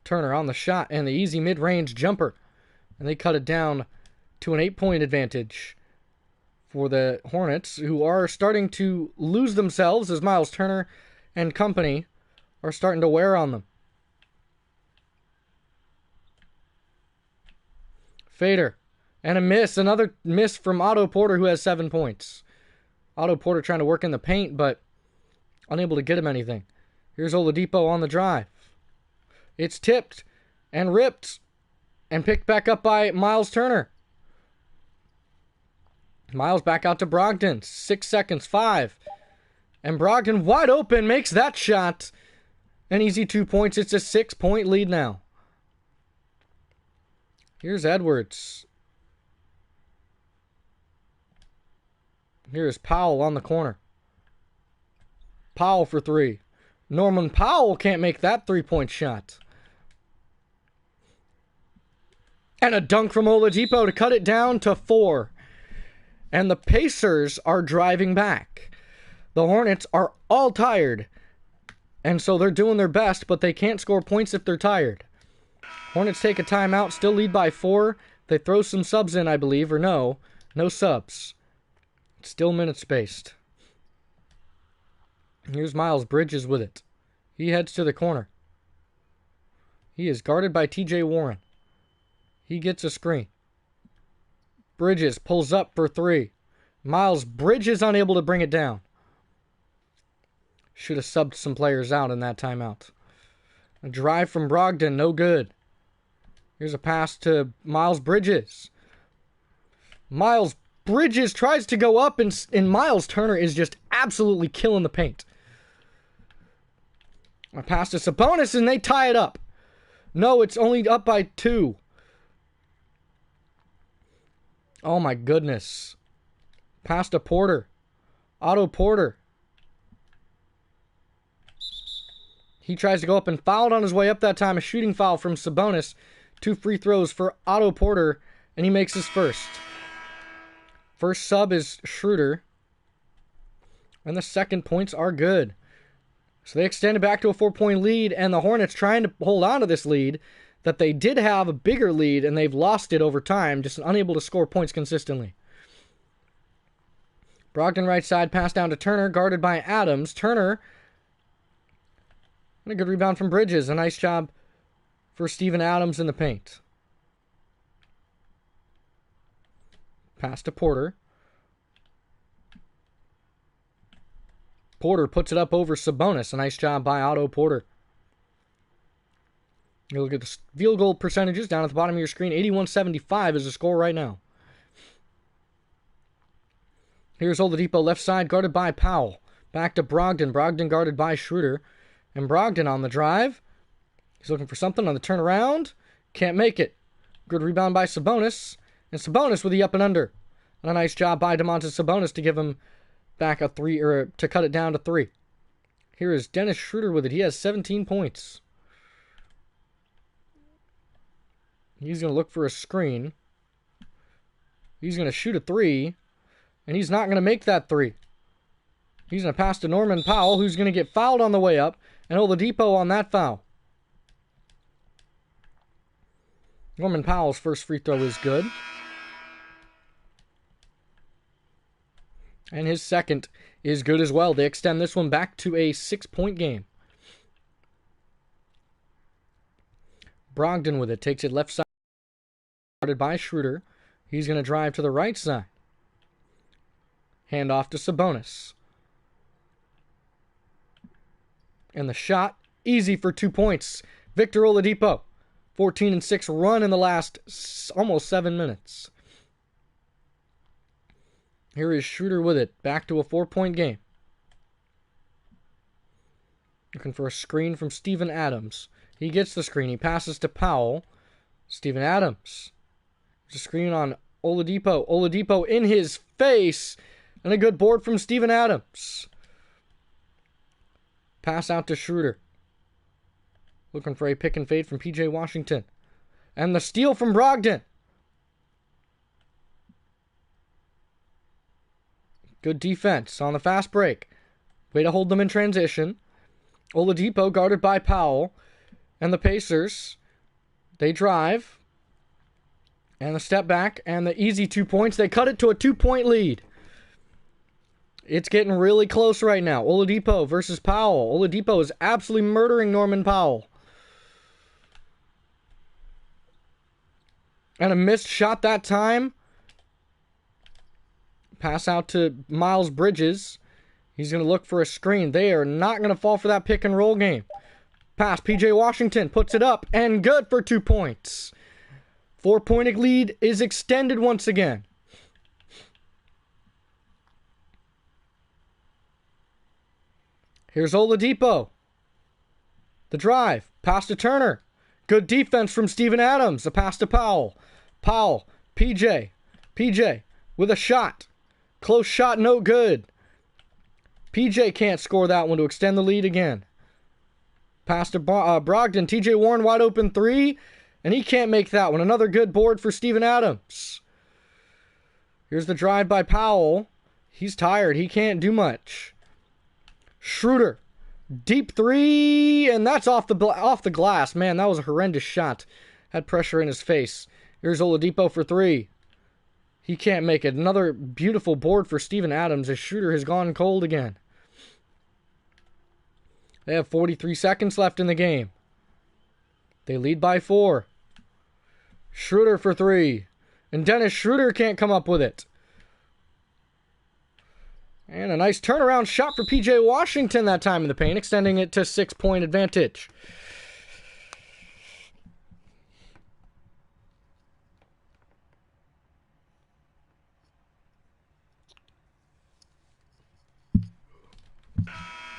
Turner on the shot and the easy mid-range jumper. And they cut it down to an 8-point advantage for the Hornets, who are starting to lose themselves as Miles Turner and company are starting to wear on them. Fader. And a miss. Another miss from Otto Porter, who has 7 points. Otto Porter trying to work in the paint, but unable to get him anything. Here's Oladipo on the drive. It's tipped and ripped and picked back up by Miles Turner. Miles back out to Brogdon. 6 seconds. 5. And Brogdon wide open makes that shot. An easy 2 points. It's a 6-point lead now. Here's Edwards. Here's Powell on the corner. Powell for 3. Norman Powell can't make that 3-point shot. And a dunk from Oladipo to cut it down to 4. And the Pacers are driving back. The Hornets are all tired. And so they're doing their best, but they can't score points if they're tired. Hornets take a timeout, still lead by 4. They throw some subs in, I believe, or no. No subs. It's still minutes spaced. Here's Miles Bridges with it. He heads to the corner. He is guarded by TJ Warren. He gets a screen. Bridges pulls up for 3. Miles Bridges unable to bring it down. Should have subbed some players out in that timeout. A drive from Brogdon, no good. Here's a pass to Miles Bridges. Miles Bridges tries to go up, and Miles Turner is just absolutely killing the paint. A pass to Sabonis, and they tie it up. No, it's only up by 2. Oh my goodness. Pass to Porter. Otto Porter. He tries to go up and fouled on his way up that time. A shooting foul from Sabonis. 2 free throws for Otto Porter, and he makes his first. First sub is Schroeder. And the second points are good. So they extended back to a 4-point lead, and the Hornets trying to hold on to this lead that they did have a bigger lead, and they've lost it over time, just unable to score points consistently. Brogdon right side, pass down to Turner, guarded by Adams. Turner, and a good rebound from Bridges. A nice job for Steven Adams in the paint. Pass to Porter. Porter puts it up over Sabonis. A nice job by Otto Porter. You look at the field goal percentages down at the bottom of your screen. 81-75 is the score right now. Here's Oladipo left side, guarded by Powell. Back to Brogdon. Brogdon guarded by Schroeder. And Brogdon on the drive. He's looking for something on the turnaround. Can't make it. Good rebound by Sabonis. And Sabonis with the up and under. And a nice job by Domantas Sabonis to give him back a 3, or to cut it down to 3. Here is Dennis Schroeder with it. He has 17 points. He's going to look for a screen. He's going to shoot a 3. And he's not going to make that 3. He's going to pass to Norman Powell, who's going to get fouled on the way up. And Oladipo on that foul. Norman Powell's first free throw is good. And his second is good as well. They extend this one back to a 6-point game. Brogdon with it. Takes it left side. Guarded by Schroeder. He's going to drive to the right side. Hand off to Sabonis. And the shot, easy for 2 points. Victor Oladipo. 14-6 run in the last almost 7 minutes. Here is Schroeder with it. Back to a 4-point game. Looking for a screen from Steven Adams. He gets the screen. He passes to Powell. Steven Adams. There's a screen on Oladipo. Oladipo in his face. And a good board from Steven Adams. Pass out to Schroeder. Looking for a pick and fade from P.J. Washington. And the steal from Brogdon. Good defense on the fast break. Way to hold them in transition. Oladipo guarded by Powell. And the Pacers, they drive. And the step back and the easy 2 points. They cut it to a 2-point lead. It's getting really close right now. Oladipo versus Powell. Oladipo is absolutely murdering Norman Powell. And a missed shot that time. Pass out to Miles Bridges. He's going to look for a screen. They are not going to fall for that pick and roll game. Pass. P.J. Washington puts it up and good for 2 points. 4-point lead is extended once again. Here's Oladipo. The drive. Pass to Turner. Good defense from Steven Adams. A pass to Powell. Powell. PJ. PJ with a shot. Close shot, no good. PJ can't score that one to extend the lead again. Pass to Brogdon. TJ Warren wide open 3. And he can't make that one. Another good board for Steven Adams. Here's the drive by Powell. He's tired. He can't do much. Schroeder. Deep 3. And that's off the glass. Man, that was a horrendous shot. Had pressure in his face. Here's Oladipo for 3. He can't make it. Another beautiful board for Steven Adams as Schroeder has gone cold again. They have 43 seconds left in the game. They lead by 4. Schroeder for 3. And Dennis Schroeder can't come up with it. And a nice turnaround shot for P.J. Washington that time in the paint, extending it to 6-point advantage.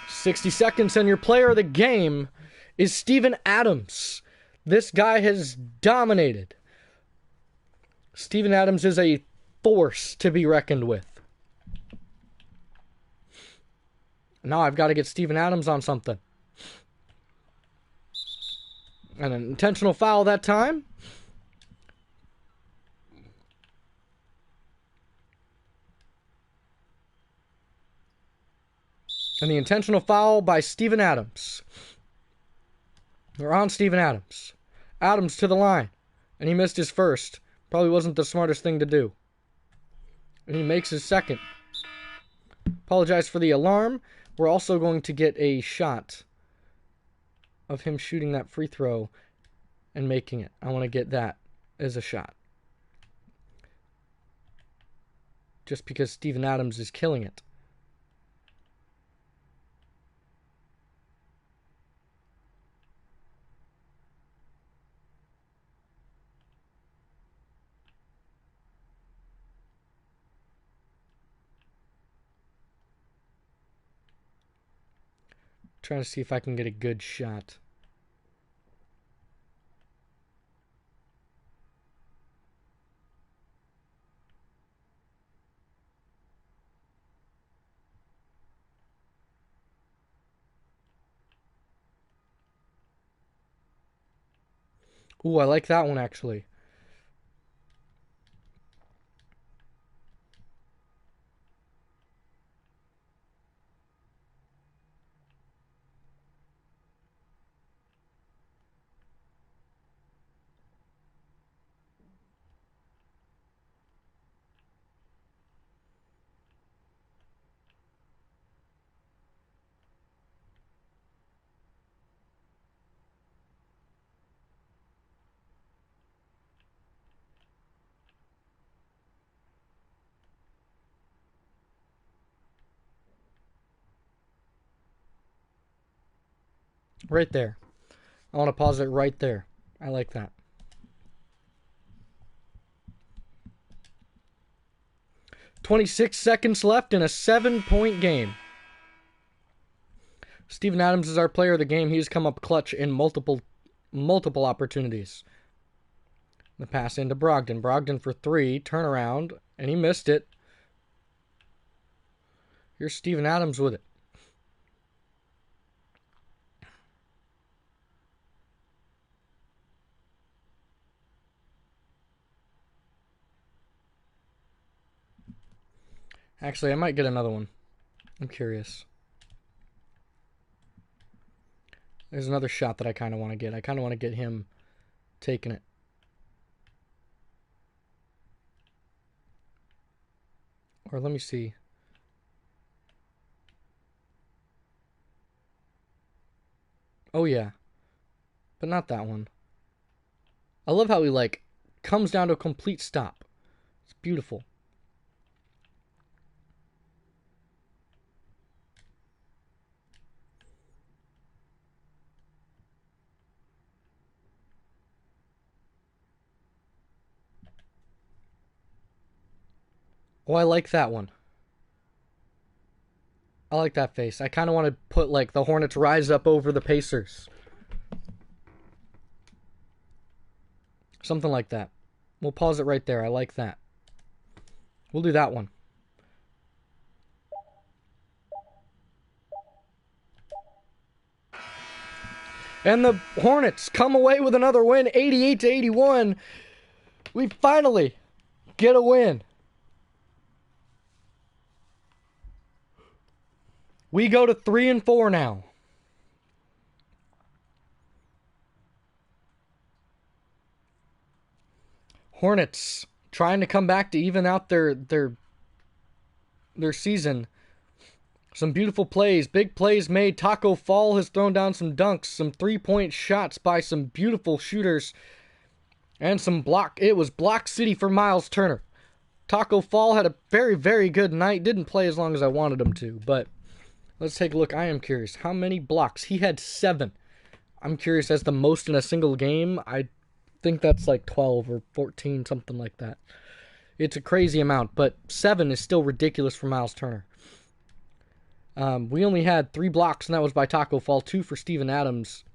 "60 seconds, and your player of the game is Steven Adams. This guy has dominated. Steven Adams is a force to be reckoned with. Now I've got to get Steven Adams on something. And an intentional foul that time. And the intentional foul by Steven Adams. We're on Steven Adams. Adams to the line. And he missed his first. Probably wasn't the smartest thing to do. And he makes his second. Apologize for the alarm. We're also going to get a shot of him shooting that free throw and making it. I want to get that as a shot. Just because Steven Adams is killing it. Trying to see if I can get a good shot. Ooh, I like that one actually. Right there. I want to pause it right there. I like that. "26 seconds left in a 7-point game. Steven Adams is our player of the game. He's come up clutch in multiple opportunities. The pass into Brogdon. Brogdon for 3. Turnaround. And he missed it. Here's Steven Adams with it. Actually, I might get another one. I'm curious. There's another shot that I kind of want to get. I kind of want to get him taking it. Or let me see. Oh, yeah. But not that one. I love how he, comes down to a complete stop. It's beautiful. Oh, I like that one. I like that face. I kind of want to put, the Hornets rise up over the Pacers. Something like that. We'll pause it right there. I like that. We'll do that one. And the Hornets come away with another win, 88-81. We finally get a win. We go to 3-4 now. Hornets trying to come back to even out their season. Some beautiful plays, big plays made. Taco Fall has thrown down some dunks, some 3-point shots by some beautiful shooters, and some block. It was block city for Miles Turner. Taco Fall had a very, very good night. Didn't play as long as I wanted him to, but let's take a look. I am curious. How many blocks? He had 7. I'm curious as the most in a single game. I think that's like 12 or 14, something like that. It's a crazy amount, but 7 is still ridiculous for Miles Turner. We only had 3 blocks, and that was by Taco Fall, 2 for Steven Adams.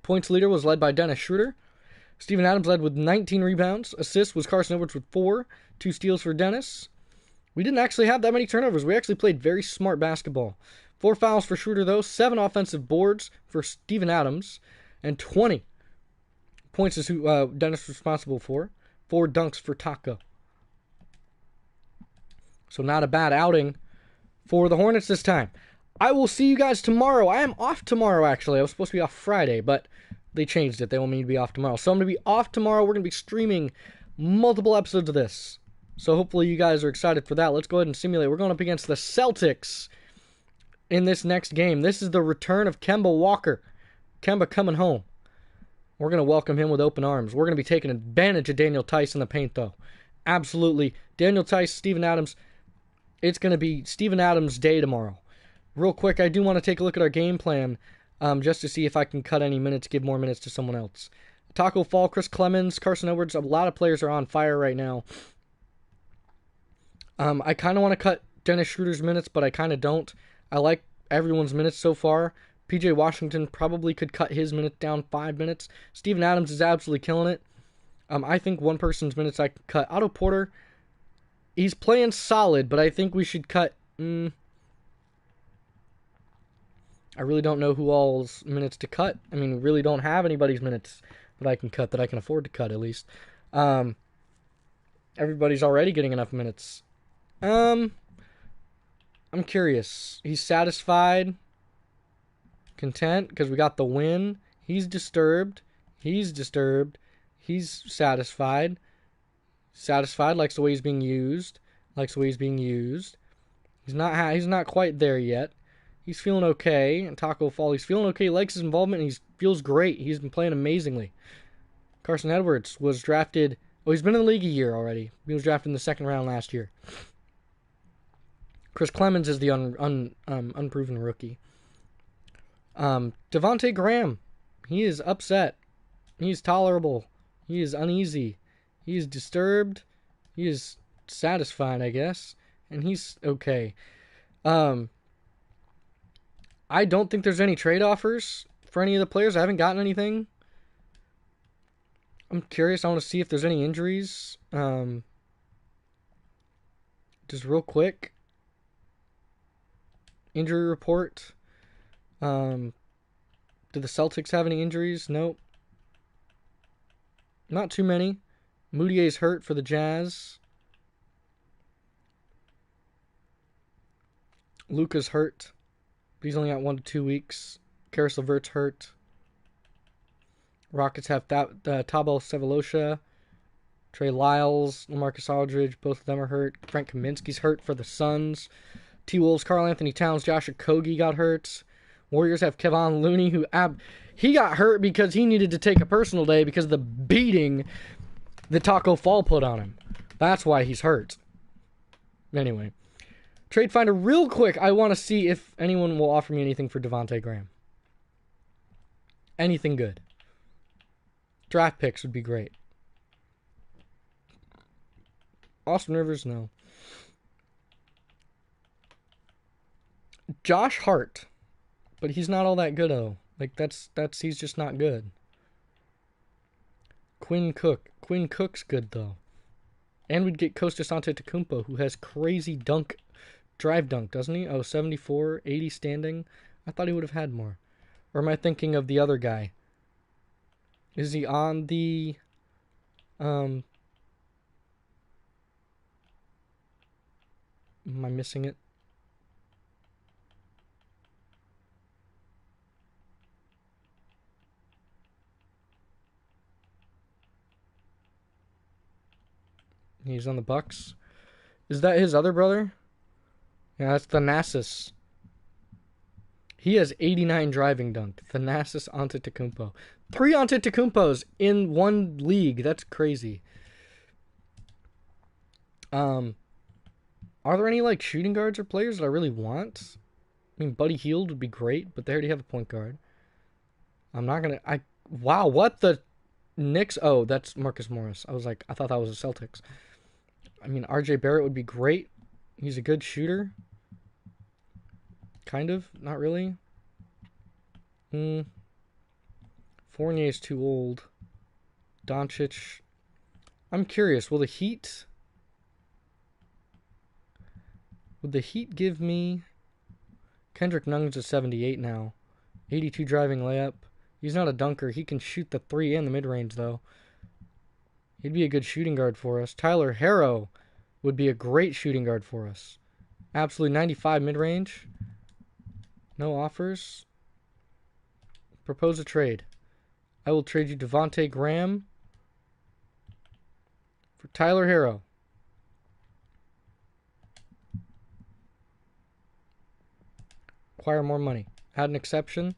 Points leader was led by Dennis Schroeder. Steven Adams led with 19 rebounds. Assists was Carson Edwards with 4. 2 steals for Dennis. We didn't actually have that many turnovers. We actually played very smart basketball. 4 fouls for Schroeder, though. 7 offensive boards for Steven Adams. And 20 points is who Dennis was responsible for. 4 dunks for Taco. So not a bad outing for the Hornets this time. I will see you guys tomorrow. I am off tomorrow, actually. I was supposed to be off Friday, but they changed it. They want me to be off tomorrow. So I'm going to be off tomorrow. We're going to be streaming multiple episodes of this. So hopefully you guys are excited for that. Let's go ahead and simulate. We're going up against the Celtics in this next game. This is the return of Kemba Walker. Kemba coming home. We're going to welcome him with open arms. We're going to be taking advantage of Daniel Tice in the paint, though. Absolutely. Daniel Tice, Steven Adams. It's going to be Steven Adams' day tomorrow. Real quick, I do want to take a look at our game plan just to see if I can cut any minutes, give more minutes to someone else. Taco Fall, Chris Clemens, Carson Edwards. A lot of players are on fire right now. I kind of want to cut Dennis Schroeder's minutes, but I kind of don't. I like everyone's minutes so far. PJ Washington probably could cut his minutes down 5 minutes. Steven Adams is absolutely killing it. I think one person's minutes I can cut. Otto Porter, he's playing solid, but I think we should cut... I really don't know who all's minutes to cut. I mean, we really don't have anybody's minutes that I can cut, that I can afford to cut at least. Everybody's already getting enough minutes. I'm curious. He's satisfied, content, because we got the win. He's disturbed. He's disturbed. He's satisfied. Satisfied, likes the way he's being used. Likes the way he's being used. He's not quite there yet. He's feeling okay. And Taco Fall, he's feeling okay. He likes his involvement. He feels great. He's been playing amazingly. Carson Edwards was drafted... Oh, he's been in the league a year already. He was drafted in the second round last year. Chris Clemens is the unproven rookie. Devontae Graham, he is upset. He is tolerable. He is uneasy. He is disturbed. He is satisfied, I guess. And he's okay. I don't think there's any trade offers for any of the players. I haven't gotten anything. I'm curious. I want to see if there's any injuries. Just real quick. Injury report. Do the Celtics have any injuries? Nope. Not too many. Moutier's hurt for the Jazz. Luka's hurt. But he's only got 1 to 2 weeks. Karis LeVert's hurt. Rockets have Tabo Sevolosha, Trey Lyles, LaMarcus Aldridge. Both of them are hurt. Frank Kaminsky's hurt for the Suns. T-Wolves, Karl Anthony Towns, Josh Okogie got hurt. Warriors have Kevon Looney, who he got hurt because he needed to take a personal day because of the beating that Taco Fall put on him. That's why he's hurt. Anyway. Trade Finder, real quick, I want to see if anyone will offer me anything for Devontae Graham. Anything good. Draft picks would be great. Austin Rivers, no. Josh Hart. But he's not all that good, though. Like, he's just not good. Quinn Cook. Quinn Cook's good, though. And we'd get Kostas Antetokounmpo, who has crazy drive dunk, doesn't he? Oh, 74, 80 standing. I thought he would have had more. Or am I thinking of the other guy? Is he on the... Am I missing it? He's on the Bucks. Is that his other brother? Yeah, that's Thanasis. He has 89 driving dunk. Thanasis Antetokounmpo. 3 Antetokounmpos in one league. That's crazy. Are there any like shooting guards or players that I really want? I mean, Buddy Hield would be great, but they already have a point guard. I'm not gonna. Wow, what the Knicks? Oh, that's Marcus Morris. I was like, I thought that was the Celtics. I mean, R.J. Barrett would be great. He's a good shooter. Kind of, not really. Fournier's too old. Doncic. I'm curious. Will the Heat? Would the Heat give me? Kendrick Nunn's a 78 now. 82 driving layup. He's not a dunker. He can shoot the three and the mid-range, though. He'd be a good shooting guard for us. Tyler Herro would be a great shooting guard for us. Absolutely 95 mid-range. No offers. Propose a trade. I will trade you Devontae Graham for Tyler Herro. Acquire more money. Add an exception.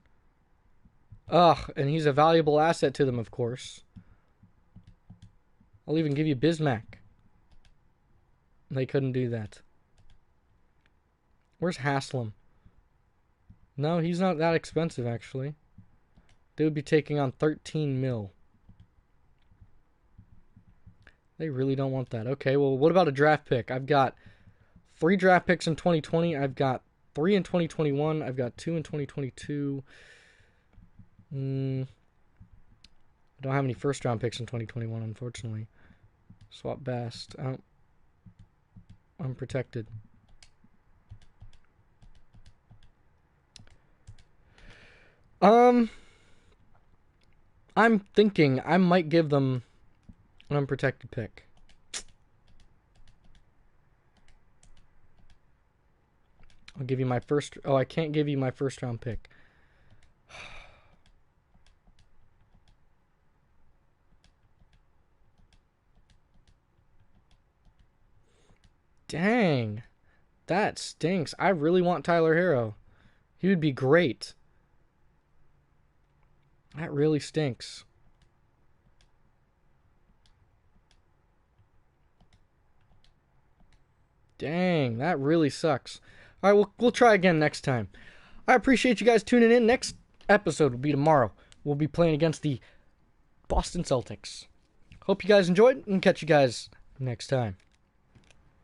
Ugh, and he's a valuable asset to them, of course. I'll even give you Bismack. They couldn't do that. Where's Haslam? No, he's not that expensive, actually. They would be taking on 13 mil. They really don't want that. Okay, well, what about a draft pick? I've got 3 draft picks in 2020. I've got 3 in 2021. I've got 2 in 2022. I don't have any first-round picks in 2021, unfortunately. Swap best. I'm protected. I'm thinking I might give them an unprotected pick. I'll give you my first... Oh, I can't give you my first-round pick. Dang. That stinks. I really want Tyler Herro. He would be great. That really stinks. Dang, that really sucks. All right, we'll try again next time. I appreciate you guys tuning in. Next episode will be tomorrow. We'll be playing against the Boston Celtics. Hope you guys enjoyed, and catch you guys next time.